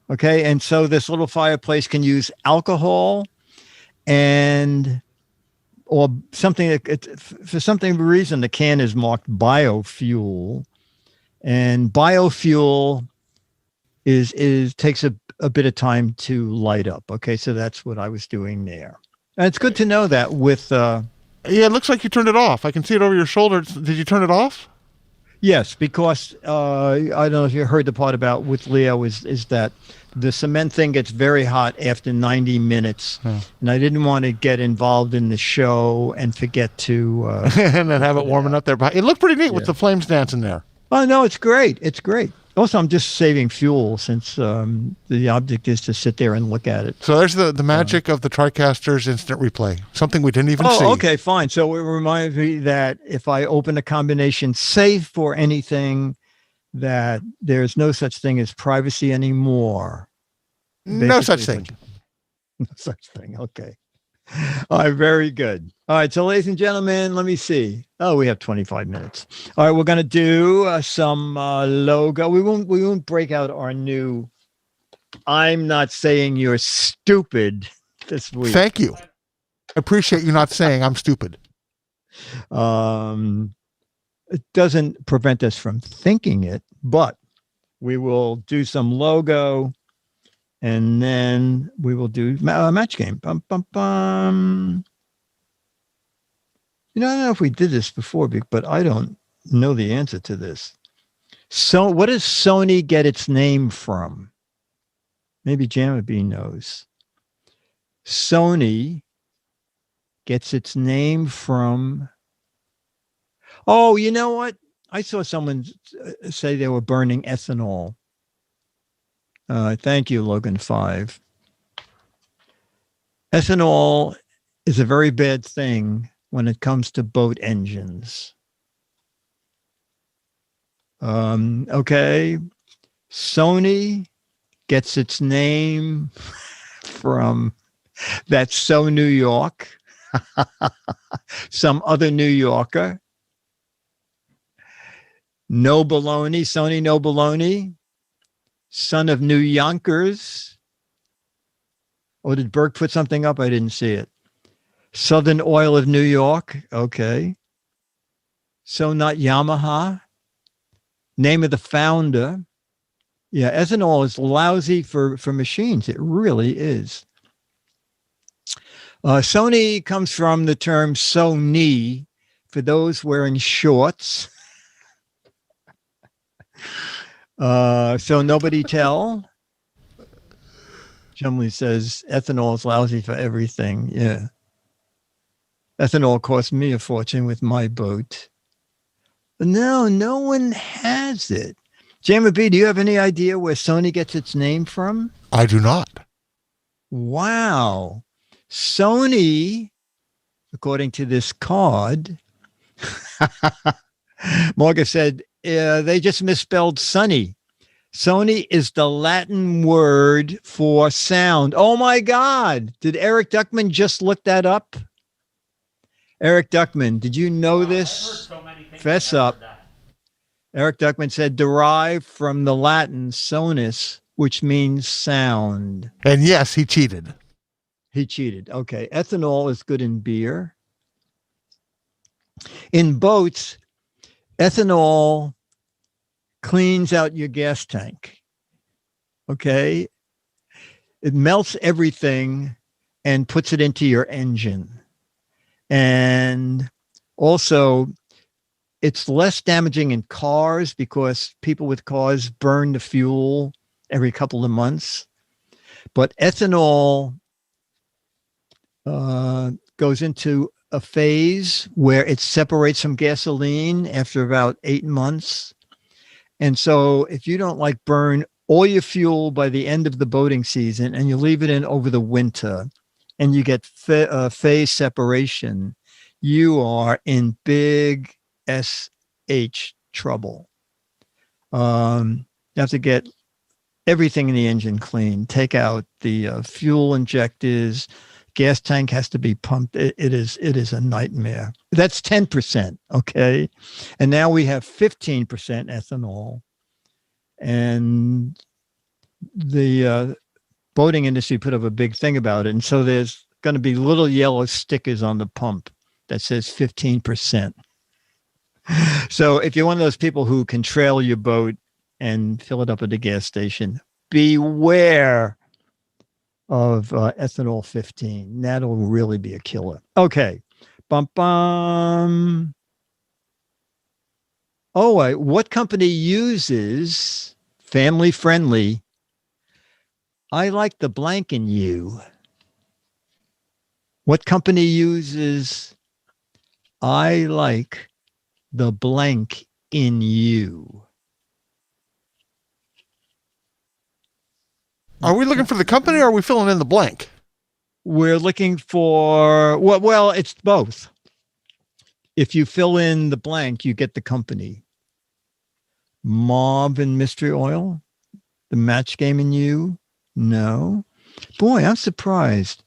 Okay, and so this little fireplace can use alcohol or something for something reason the can is marked biofuel, and biofuel is takes a bit of time to light up. Okay, so that's what I was doing there. And it's good to know that with yeah, it looks like you turned it off. I can see it over your shoulder. Did you turn it off? Yes, because I don't know if you heard the part about with Leo is that the cement thing gets very hot after 90 minutes, and I didn't want to get involved in the show and forget to and then have it warming up there. It looked pretty neat with the flames dancing there. Oh no, it's great. It's great. Also, I'm just saving fuel since the object is to sit there and look at it. So there's the magic of the TriCaster's instant replay, something we didn't even see. Oh, okay, fine. So it reminds me that if I open a combination safe for anything, that there's no such thing as privacy anymore. No such thing. No such thing. Okay. All right, very good. All right, so ladies and gentlemen, let me see. Oh, we have 25 minutes. All right, we're going to do some logo. We won't break out our new I'm not saying you're stupid this week. Thank you. I appreciate you not saying I'm stupid. It doesn't prevent us from thinking it, but we will do some logo. And then we will do a match game. Bum, bum, bum. I don't know if we did this before, but I don't know the answer to this. So what does Sony get its name from? Maybe Jamma B knows. Sony gets its name from... Oh, you know what? I saw someone say they were burning ethanol. Thank you, Logan 5. Ethanol is a very bad thing when it comes to boat engines. Okay. Sony gets its name from That's So New York. Some other New Yorker. No baloney, Sony no baloney. Son of New Yonkers. Oh, did Burke put something up? I didn't see it. Southern Oil of New York. Okay. So not Yamaha. Name of the founder. Yeah, ethanol is lousy for machines. It really is. Sony comes from the term Sony for those wearing shorts. So nobody tell. Chumley says ethanol is lousy for everything. Yeah. Ethanol cost me a fortune with my boat. But no one has it. Jammer B, do you have any idea where Sony gets its name from? I do not. Wow. Sony, according to this card, Morgan said, they just misspelled Sunny. Sony is the Latin word for sound. Oh my God. Did Eric Duckman just look that up? Eric Duckman, did you know this? Fess up. Eric Duckman said derived from the Latin sonus, which means sound. And yes, he cheated. He cheated. Okay. Ethanol is good in beer. In boats, ethanol cleans out your gas tank. Okay. It melts everything and puts it into your engine. And also, it's less damaging in cars because people with cars burn the fuel every couple of months. But ethanol goes into a phase where it separates from gasoline after about 8 months. And so if you don't like burn all your fuel by the end of the boating season and you leave it in over the winter and you get phase separation, you are in big SH trouble. You have to get everything in the engine clean, take out the fuel injectors. Gas tank has to be pumped. It is a nightmare. That's 10%. Okay. And now we have 15% ethanol. And the boating industry put up a big thing about it. And so there's going to be little yellow stickers on the pump that says 15%. So if you're one of those people who can trail your boat and fill it up at the gas station, beware of ethanol 15. That'll really be a killer. Okay. Bum, bum. Oh, what company uses family friendly? I like the blank in you. What company uses I like the blank in you? Are we looking for the company or are we filling in the blank? We're looking for, well, it's both. If you fill in the blank, you get the company. Mauve and Mystery Oil? The Match Game in you? No. Boy, I'm surprised.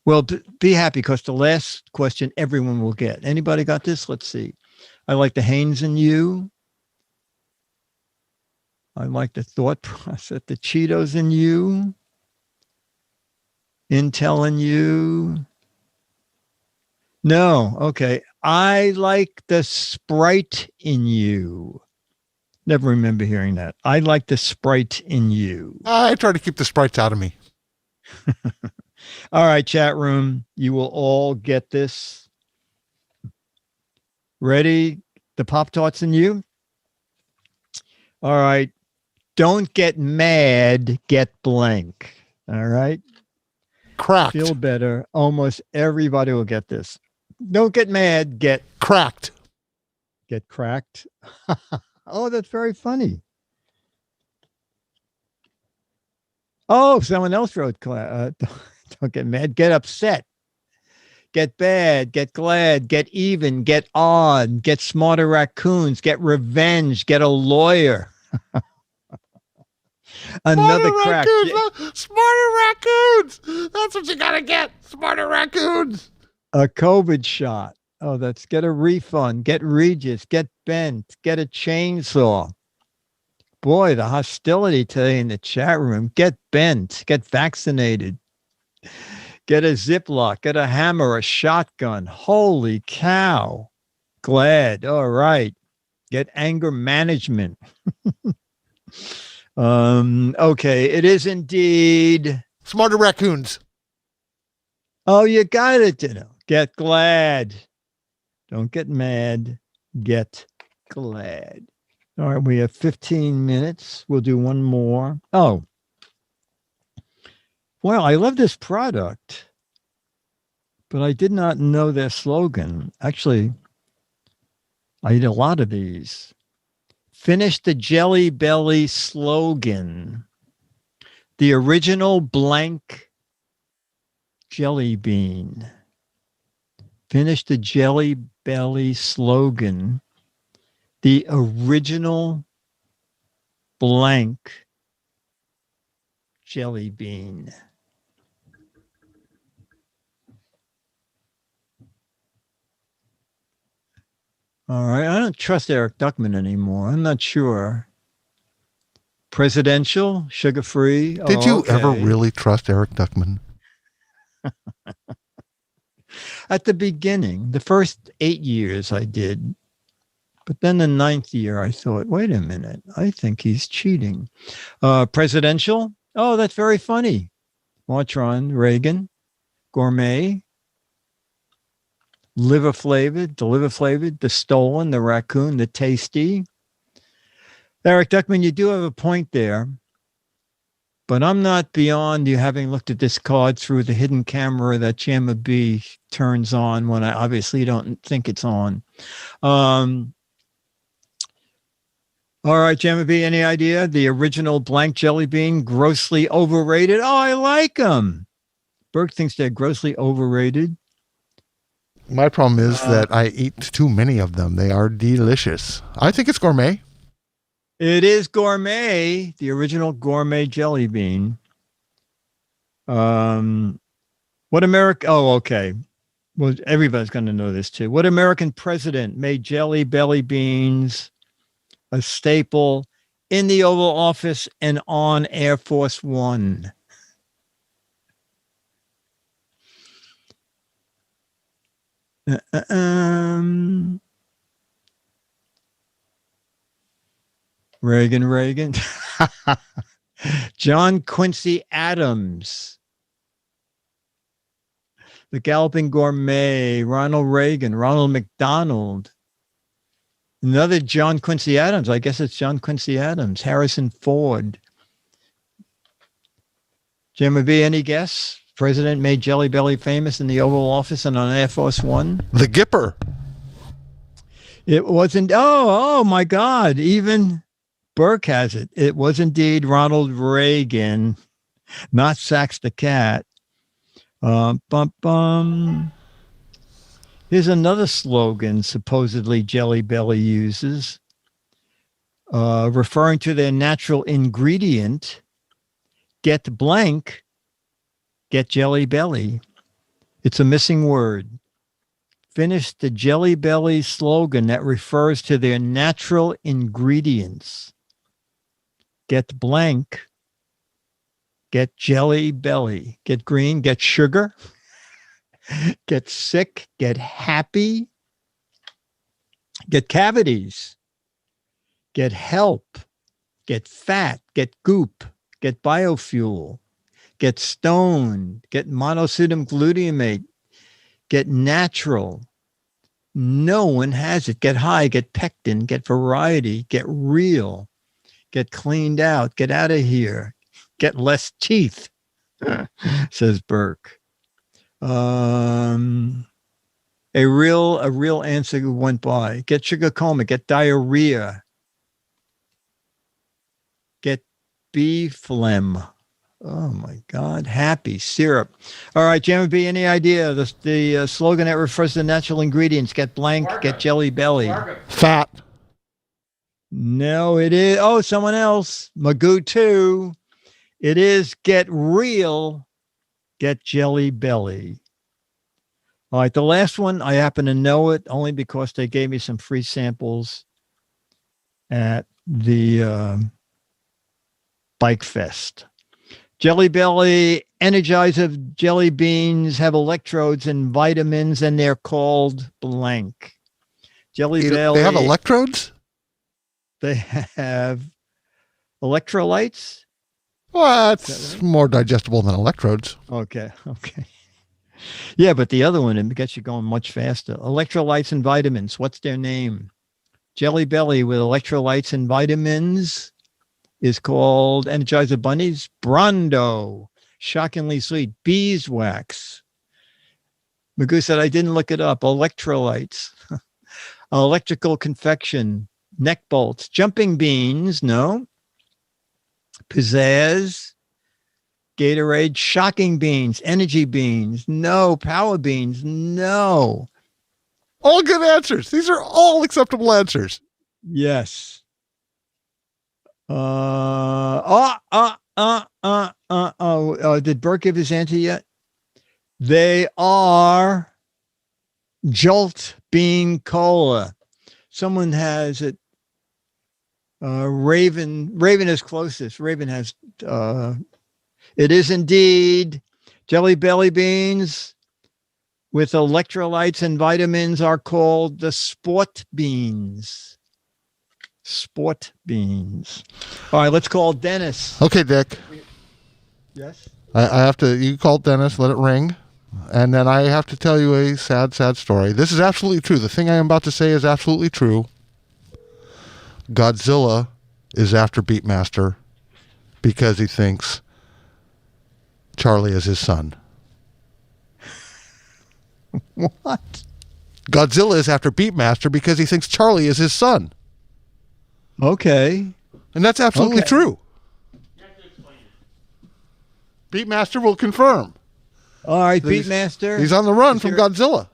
Well, be happy because the last question everyone will get. Anybody got this? Let's see. I like the Hanes in you. I like the thought process, the Cheetos in you, Intel in you. No, okay. I like the Sprite in you. Never remember hearing that. I like the Sprite in you. I try to keep the sprites out of me. All right, chat room. You will all get this. Ready? The Pop-Tarts in you? All right. Don't get mad, get blank. All right. Cracked. Feel better. Almost everybody will get this. Don't get mad, get cracked. Get cracked. Oh, that's very funny. Oh, someone else wrote, don't get mad, get upset. Get bad, get glad, get even, get odd, get smarter raccoons, get revenge, get a lawyer. Another smarter crack. Raccoons, smarter raccoons. That's what you got to get. Smarter raccoons. A COVID shot. Oh, that's get a refund, get Regis, get bent, get a chainsaw. Boy, the hostility today in the chat room. Get bent, get vaccinated, get a Ziploc, get a hammer, a shotgun. Holy cow. Glad. All right. Get anger management. Okay. It is indeed. Smarter raccoons. Oh, you got it. Get glad. Don't get mad. Get glad. All right. We have 15 minutes. We'll do one more. Oh, well, I love this product, but I did not know their slogan. Actually, I eat a lot of these. Finish the Jelly Belly slogan. The original blank jelly bean. Finish the Jelly Belly slogan. The original blank jelly bean. All right. I don't trust Eric Duckman anymore. I'm not sure. Presidential, sugar-free. Did you ever really trust Eric Duckman? At the beginning, the first 8 years I did. But then the 9th year, I thought, wait a minute. I think he's cheating. Presidential. Oh, that's very funny. Martron, Reagan, gourmet. Liver flavored, the stolen, the raccoon, the tasty. Eric Duckman, you do have a point there, but I'm not beyond you having looked at this card through the hidden camera that Jamma B turns on when I obviously don't think it's on. All right, Jamma B, any idea? The original blank jelly bean, grossly overrated. Oh, I like them. Burke thinks they're grossly overrated. My problem is that I eat too many of them. They are delicious. I think it's gourmet. It is gourmet, the original gourmet jelly bean. What America? Oh, okay. Well, everybody's going to know this too. What American president made jelly belly beans a staple in the Oval Office and on Air Force One? Reagan. John Quincy Adams. The Galloping Gourmet. Ronald Reagan. Ronald McDonald. Another John Quincy Adams. I guess it's John Quincy Adams. Harrison Ford. Jimmy B, any guess? President made Jelly Belly famous in the Oval Office and on Air Force One? The Gipper. It wasn't. Oh my God. Even Burke has it. It was indeed Ronald Reagan, not Sax the Cat. Here's another slogan supposedly Jelly Belly uses, referring to their natural ingredient, get blank, get Jelly Belly. It's a missing word. Finish the Jelly Belly slogan that refers to their natural ingredients. Get blank, get Jelly Belly. Get green, get sugar, get sick, get happy, get cavities, get help, get fat, get goop, get biofuel, get stoned, get monosodium glutamate, get natural. No one has it. Get high, get pectin, get variety, get real, get cleaned out of here, get less teeth, says Burke. A real answer went by. Get sugar coma, get diarrhea, get bee phlegm. Oh my God, happy syrup. All right, Jamie B, any idea? The slogan that refers to natural ingredients, get blank, get Jelly Belly. Fat. No, it is. Oh, someone else. Magoo too. It is get real, get Jelly Belly. All right, the last one, I happen to know it only because they gave me some free samples at the Bike Fest. Jelly Belly Energizer jelly beans have electrodes and vitamins, and they're called blank. Jelly Belly. They have electrodes? They have electrolytes. Well, that's more digestible than electrodes. Okay. Yeah, but the other one, it gets you going much faster. Electrolytes and vitamins. What's their name? Jelly Belly with electrolytes and vitamins is called Energizer Bunnies. Brondo. Shockingly sweet. Beeswax. Magoo said, I didn't look it up. Electrolytes. Electrical confection. Neck bolts. Jumping beans. No. Pizzazz. Gatorade. Shocking beans. Energy beans. No. Power beans. No. All good answers. These are all acceptable answers. Yes. Did Bert give his answer yet? They are Jolt Bean Cola. Someone has it. Raven is closest. Raven has, it is indeed Jelly Belly beans with electrolytes and vitamins are called the sport beans. Sport beans. All right, let's call Dennis. Okay, Dick. Yes. I have to, you call Dennis, let it ring. And then I have to tell you a sad, sad story. This is absolutely true. The thing I am about to say is absolutely true. Godzilla is after Beatmaster because he thinks Charlie is his son. What? Godzilla is after Beatmaster because he thinks Charlie is his son. Okay. And that's absolutely true. Beatmaster will confirm. All right, Beatmaster. He's on the run from Godzilla.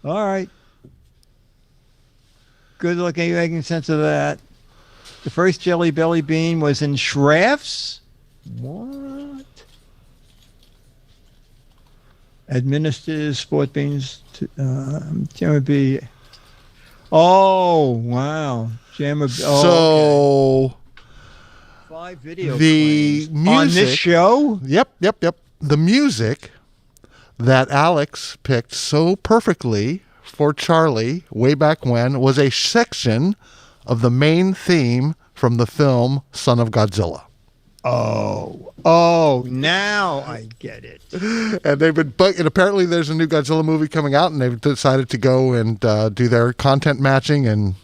All right. Good looking, making sense of that. The first Jelly Belly bean was in Schrafft's. What? Administers sport beans to Jammer B. Oh, wow. Jammer B. Oh, so 5 video the claims. music On this show? Yep. The music that Alex picked so perfectly for Charlie way back when was a section of the main theme from the film Son of Godzilla. Oh, now I get it. And they've been, and apparently there's a new Godzilla movie coming out, and they've decided to go and do their content matching, and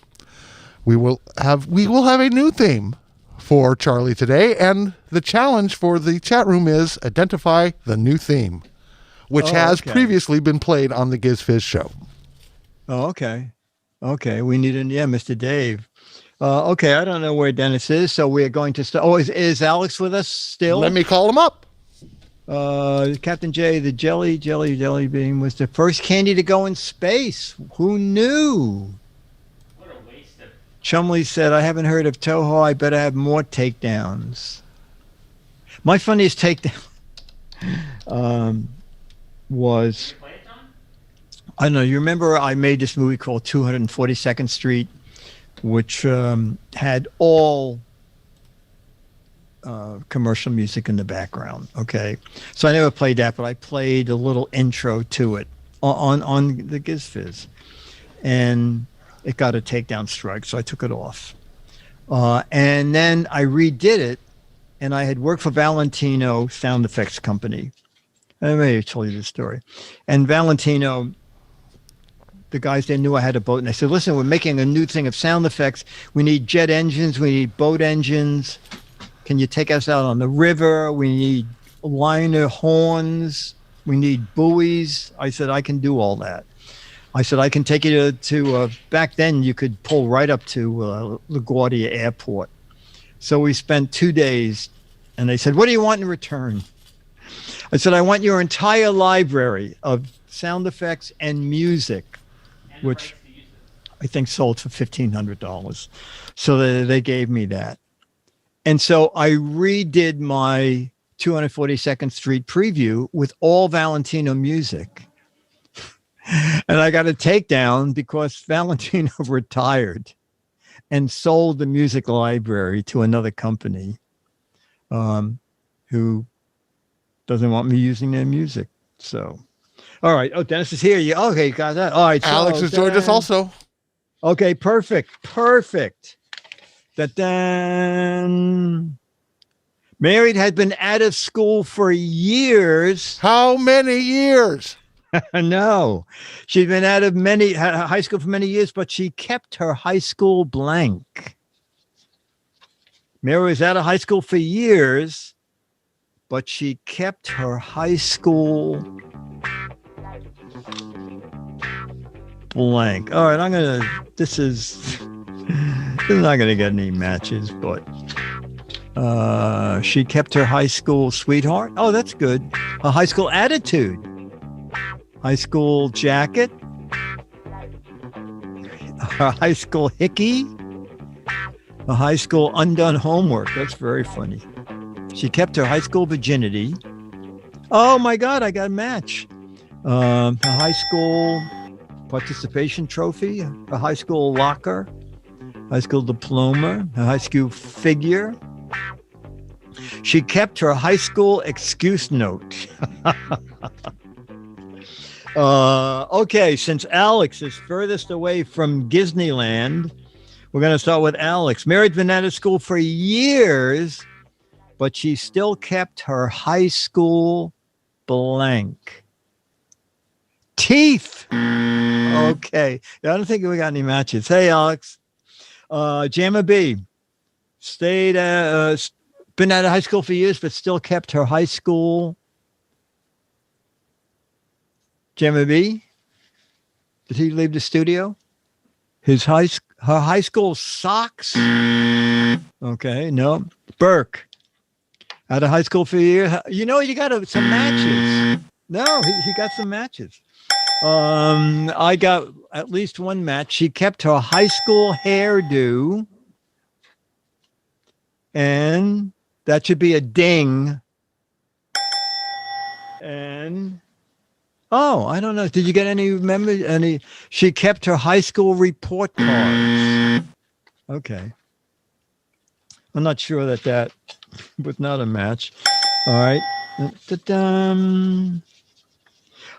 we will have a new theme for Charlie today. And the challenge for the chat room is identify the new theme, which has previously been played on the Giz Fiz show. Oh, okay. We need Mr. Dave. Okay, I don't know where Dennis is, so we're going to start. Oh, is Alex with us still? Let me call him up. Captain J, the jelly bean was the first candy to go in space. Who knew? What a waste of... Chumley said, I haven't heard of Toho. I better have more takedowns. My funniest takedown was, I don't know, you remember I made this movie called 242nd Street, which had all commercial music in the background. Okay, so I never played that, but I played a little intro to it on the Giz Fiz, and it got a takedown strike, so I took it off. And then I redid it, and I had worked for Valentino Sound Effects Company. I may have told you this story. And Valentino, the guys there knew I had a boat, and they said, listen, we're making a new thing of sound effects. We need jet engines. We need boat engines. Can you take us out on the river? We need liner horns. We need buoys. I said, I can do all that. I said, I can take you to back then you could pull right up to LaGuardia Airport. So we spent 2 days, and they said, what do you want in return? I said, I want your entire library of sound effects and music, which I think sold for $1,500. So they gave me that. And so I redid my 242nd Street preview with all Valentino music. And I got a takedown because Valentino retired and sold the music library to another company who doesn't want me using their music. So, all right. Oh, Dennis is here. Okay, got that. All right. Alex has joined us also. Okay, perfect. That then Mary had been out of school for years. How many years? No, she'd been out of high school for many years, but she kept her high school blank. Mary was out of high school for years, but she kept her high school blank. All right, this is not going to get any matches, but she kept her high school sweetheart. Oh, that's good. A high school attitude. High school jacket. A high school hickey. A high school undone homework. That's very funny. She kept her high school virginity. Oh my God, I got a match. A high school participation trophy. A high school locker. High school diploma. A high school figure. She kept her high school excuse note. Okay, since Alex is furthest away from Disneyland, we're going to start with Alex. Mary's been out of school for years, but she still kept her high school blank. Teeth. Okay. I don't think we got any matches. Hey, Alex. Jamma B. Been out of high school for years, but still kept her high school. Jamma B. Did he leave the studio? Her high school socks. Okay, no. Burke. Out of high school for a year. You got some matches. No, he got some matches. I got at least one match. She kept her high school hairdo. And that should be a ding. And I don't know. Did you get any? She kept her high school report cards. Okay. I'm not sure that was not a match. All right.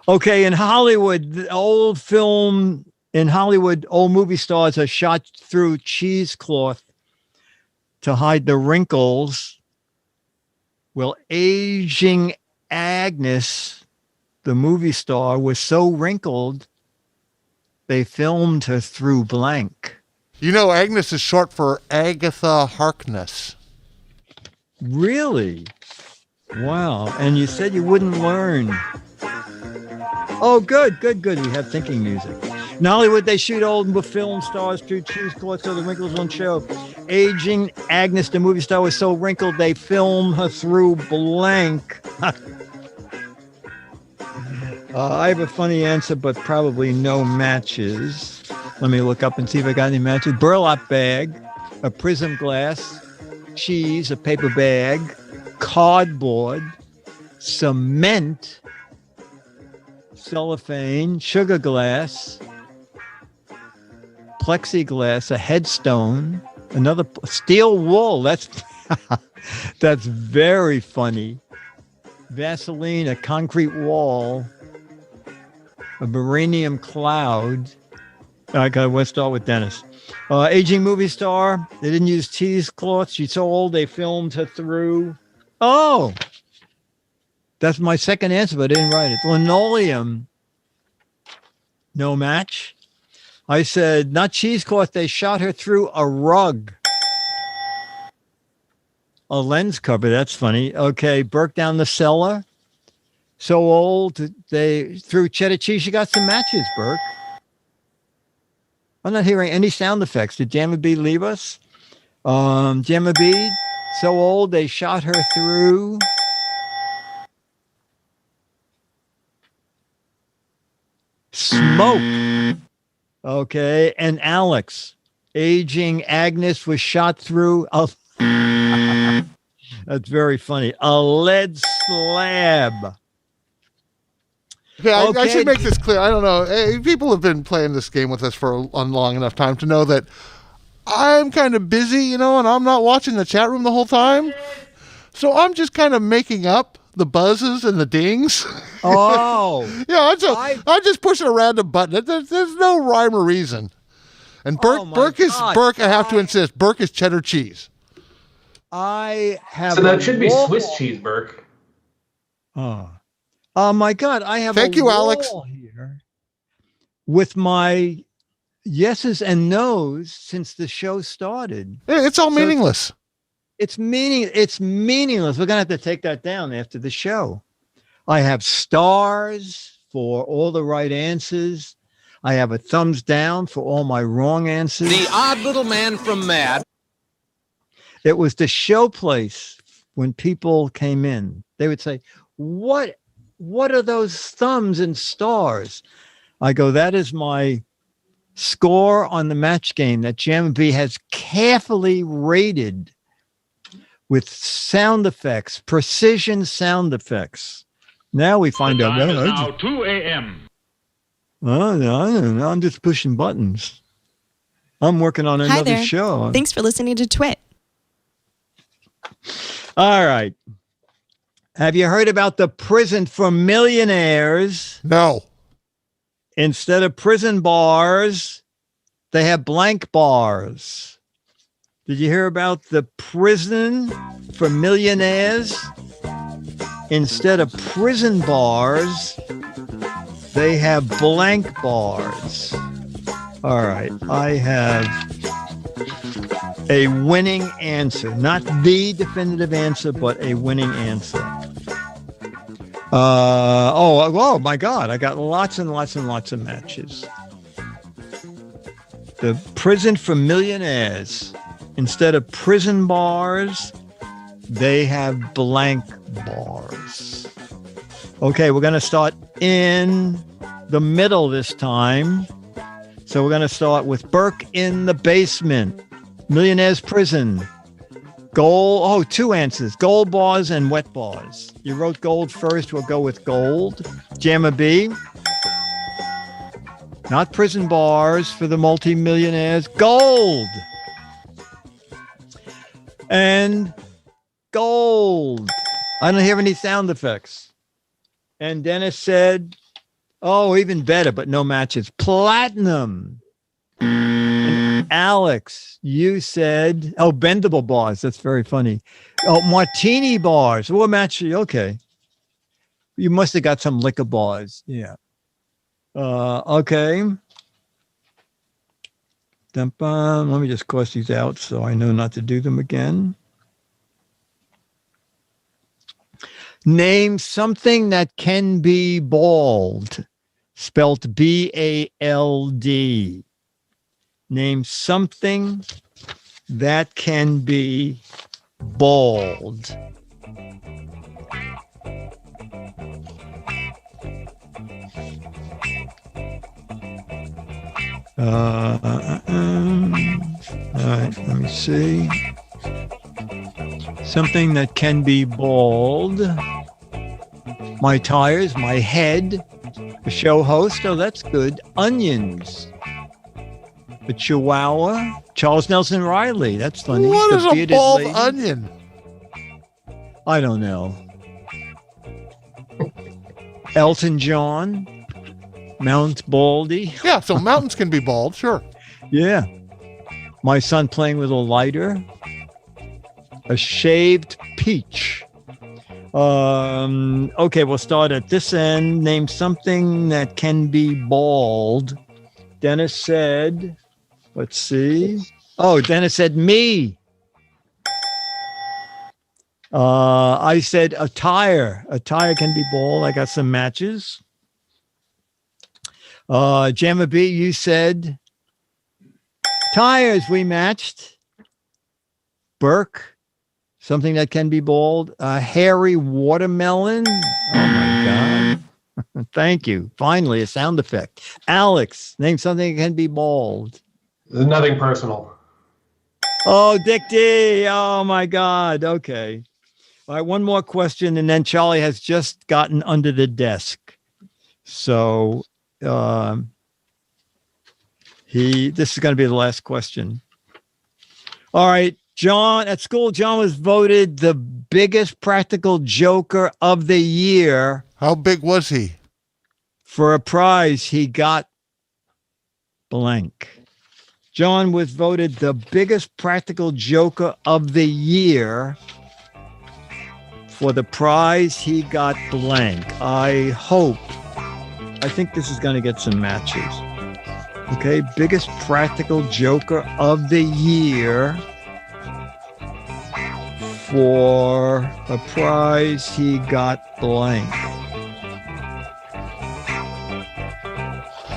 Okay, in Hollywood, old movie stars are shot through cheesecloth to hide the wrinkles. Well, aging Agnes, the movie star, was so wrinkled, they filmed her through blank. Agnes is short for Agatha Harkness. Really? Wow. And you said you wouldn't learn. Oh, good. We have thinking music. In Hollywood, they shoot old film stars through cheesecloth so the wrinkles won't show. Aging Agnes, the movie star, was so wrinkled, they film her through blank. I have a funny answer, but probably no matches. Let me look up and see if I got any matches. Burlap bag, a prism glass, cheese, a paper bag, cardboard, cement, cellophane, sugar glass, plexiglass, a headstone, another steel wool. That's very funny. Vaseline, a concrete wall, a beryllium cloud. Let's start with Dennis. Aging movie star. They didn't use cheesecloth. She's so old they filmed her through. Oh, that's my second answer, but I didn't write it. Linoleum. No match. I said, not cheesecloth. They shot her through a rug. A lens cover. That's funny. Okay. Burke down the cellar. So old. They threw cheddar cheese. She got some matches, Burke. I'm not hearing any sound effects. Did Jamma B leave us? Jamma B, so old they shot her through. Smoke. Okay. And Alex, aging Agnes was shot through a that's very funny. A lead slab. Yeah, I Okay. should make this clear. I don't know. Hey, people have been playing this game with us for a long enough time to know that I'm kind of busy, and I'm not watching the chat room the whole time. So I'm just kind of making up the buzzes and the dings. Oh. Yeah, I'm just pushing a random button. There's no rhyme or reason. And Burke, Oh my Burke is God. Burke. I have to insist. Burke is cheddar cheese. I have So that should be wall. Swiss cheese, Burke. Oh my God! I have Thank a you, Alex. wall here with my yeses and nos since the show started. It's all meaningless. It's meaningless. We're gonna have to take that down after the show. I have stars for all the right answers. I have a thumbs down for all my wrong answers. The odd little man from Mad. It was the show place when people came in. They would say, What are those thumbs and stars? I go, that is my score on the match game that Jam B has carefully rated with sound effects, precision sound effects. Now we find out. Now 2 a.m. Oh, no, I don't know. I'm just pushing buttons. I'm working on another there. show. Thanks for listening to Twit. All right. Have you heard about the prison for millionaires? No. Instead of prison bars, they have blank bars. Did you hear about the prison for millionaires? Instead of prison bars, they have blank bars. All right. I have a winning answer. Not the definitive answer, but a winning answer. Oh my God. I got lots and lots and lots of matches. The prison for millionaires. Instead of prison bars, they have blank bars. Okay, we're going to start in the middle this time. So we're going to start with Burke in the basement. Millionaire's prison. Gold. Two answers. Gold bars and wet bars. You wrote gold first. We'll go with gold. Jammer B. Not prison bars for the multimillionaires. Gold. And gold. I don't hear any sound effects. And Dennis said, oh, even better, but no matches. Platinum. And Alex, you said, oh, bendable bars. That's very funny. Oh, martini bars. What match? Okay. You must have got some liquor bars. Yeah. Okay. Let me just cross these out so I know not to do them again. Name something that can be bald. Spelt B-A-L-D. Name something that can be bald. All right, let me see. Something that can be bald. My tires, my head, a show host. Oh, that's good. Onions. A chihuahua. Charles Nelson Riley. That's funny. What The is a bearded bald lady. onion? I don't know. Elton John. Mount Baldy. Yeah, so mountains can be bald, sure. Yeah. My son playing with a lighter. A shaved peach. Okay, we'll start at this end. Name something that can be bald. Dennis said, let's see. Oh, Dennis said me. I said a tire. A tire can be bald. I got some matches. Jamma B, you said tires. We matched. Burke, something that can be bald. Hairy watermelon. Oh my God. Thank you. Finally, a sound effect. Alex, name something that can be bald. Nothing personal. Oh, Dick D. Oh my God. Okay. All right, one more question, and then Charlie has just gotten under the desk. So this is going to be the last question. All right, John, at school, John was voted the biggest practical joker of the year. How big was he? For a prize, he got blank. John was voted the biggest practical joker of the year. For the prize, he got blank. I think this is going to get some matches. Okay, biggest practical joker of the year. For a prize, he got blank.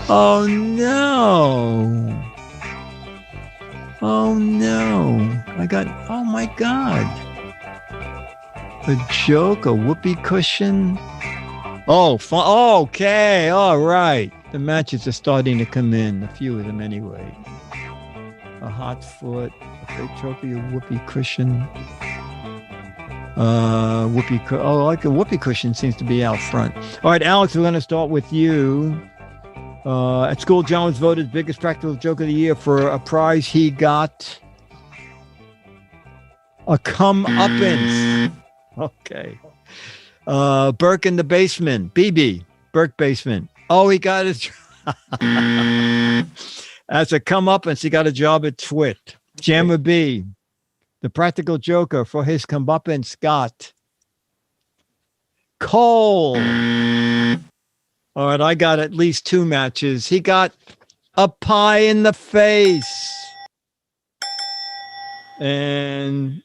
Oh no. Oh no. Oh my God. A joke, a whoopee cushion. Oh, okay. All right. The matches are starting to come in. A few of them anyway. A hot foot, a fake trophy, a whoopee cushion. Like a whoopee cushion seems to be out front. All right, Alex, we're going to start with you. At school, John was voted biggest practical joke of the year. For a prize, he got a comeuppance. Okay. Burke in the basement. BB. Burke basement. Oh, he got his as a comeuppance, he got a job at Twit. Jammer B. The practical joker for his comeuppance got Cole. All right, I got at least two matches. He got a pie in the face. And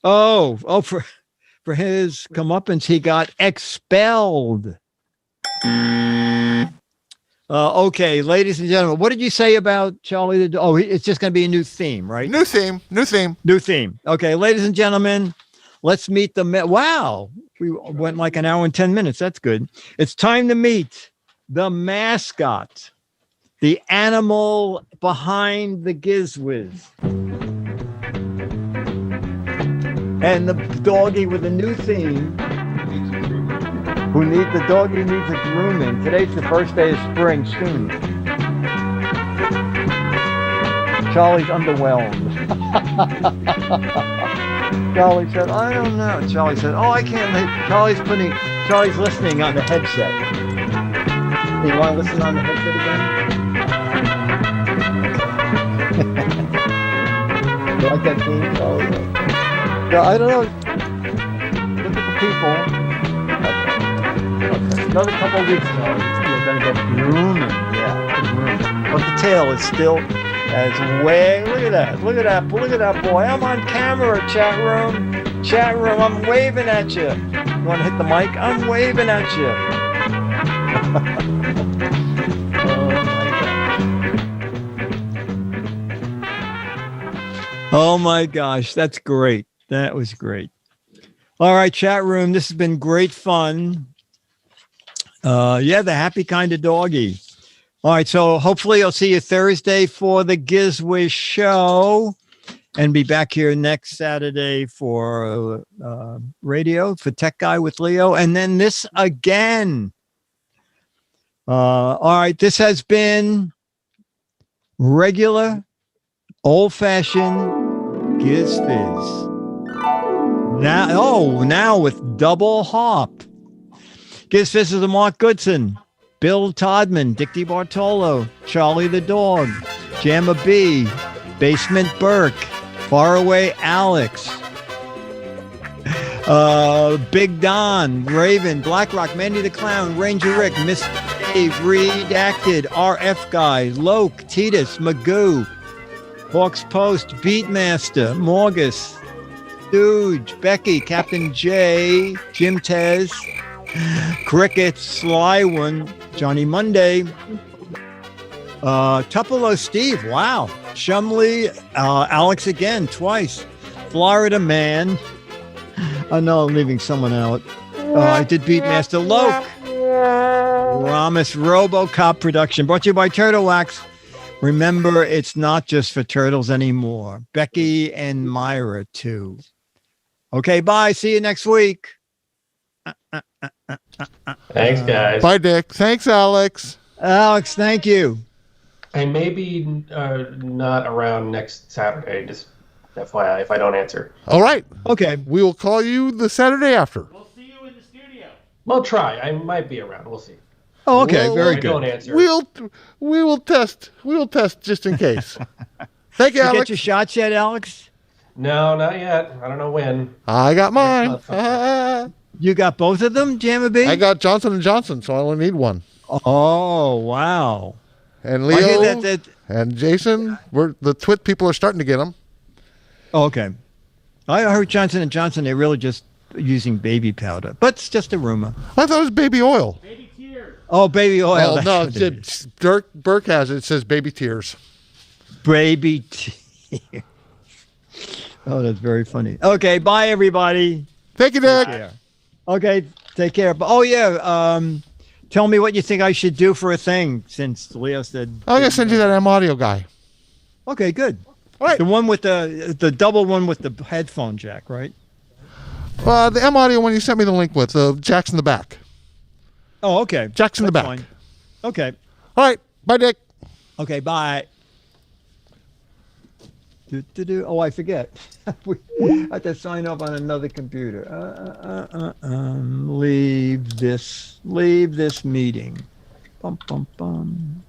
for his comeuppance, he got expelled. Okay, ladies and gentlemen, what did you say about Charlie? It's just going to be a new theme, right? New theme. Okay, ladies and gentlemen, let's meet wow, we went like an hour and 10 minutes. That's good. It's time to meet the mascot, the animal behind the Giz Wiz, and the doggy with a new theme. The doggy needs a grooming. Today's the first day of spring, soon. Charlie's underwhelmed. Charlie said, I don't know. Charlie said, I can't. Charlie's listening on the headset. You want to listen on the headset again? You like that theme, Charlie? Yeah, I don't know. Look at the people. Another couple of weeks, you're going to get grooming. Yeah, grooming. But the tail is still as way. Look at that boy. I'm on camera, chat room. I'm waving at you. You want to hit the mic? I'm waving at you. Oh my gosh, that's great. That was great. All right, chat room. This has been great fun. The happy kind of doggy. All right, so hopefully I'll see you Thursday for the Giz Wiz show, and be back here next Saturday for radio for Tech Guy with Leo, and then this again. All right, this has been regular, old-fashioned Giz Fiz. Now with double hop. Giz Fiz is Mark Goodson, Bill Todman, Dick DeBartolo, Charlie the Dog, Jamma B, Basement Burke, Faraway Alex, Big Don, Raven, Blackrock, Mandy the Clown, Ranger Rick, Miss Dave, Redacted, RF Guy, Loke, Titus, Magoo, Hawks Post, Beatmaster, Morgus, Stooge, Becky, Captain J, Jim Tez, Cricket, Sly One, Johnny Monday, Tupelo Steve, wow, Shumley, Alex again, twice, Florida Man, I know I'm leaving someone out, I did Beatmaster, Loke, Ramis, RoboCop production, brought to you by Turtle Wax. Remember, it's not just for turtles anymore. Becky and Myra too. Okay, bye, see you next week. Thanks, guys. Bye, Dick. Thanks, Alex. Alex, thank you. I may be not around next Saturday, just FYI, if I don't answer. All right. Okay. We will call you the Saturday after. We'll see you in the studio. We'll try. I might be around. We'll see. Oh, okay. Well, Very If I don't good. answer. We will test. We will test just in case. Thank you, You Alex. get your shots yet, Alex? No, not yet. I don't know when. I got mine. Next month. You got both of them, Jamma B? I got Johnson & Johnson, so I only need one. Oh, wow. And I hear Leo that. and Jason, the Twit people are starting to get them. Oh, okay. I heard Johnson & Johnson, they're really just using baby powder. But it's just a rumor. I thought it was baby oil. Baby tears. Oh, baby oil. Oh, that's no, what it is. Dirk Burke has it. It says baby tears. Baby tears. Oh, that's very funny. Okay, bye, everybody. Thank you, Dick. Yeah. Okay, take care. Oh, yeah. Tell me what you think I should do for a thing, since Leo said. I'm going to send you that M audio guy. Okay, good. All right. The one with the double one with the headphone jack, right? The M audio one you sent me the link with, the jack's in the back. Oh, okay. Jack's in the That's back. fine. Okay. All right. Bye, Dick. Okay, bye. Oh, I forget. We have to sign up on another computer. Leave this meeting. Bum, bum, bum.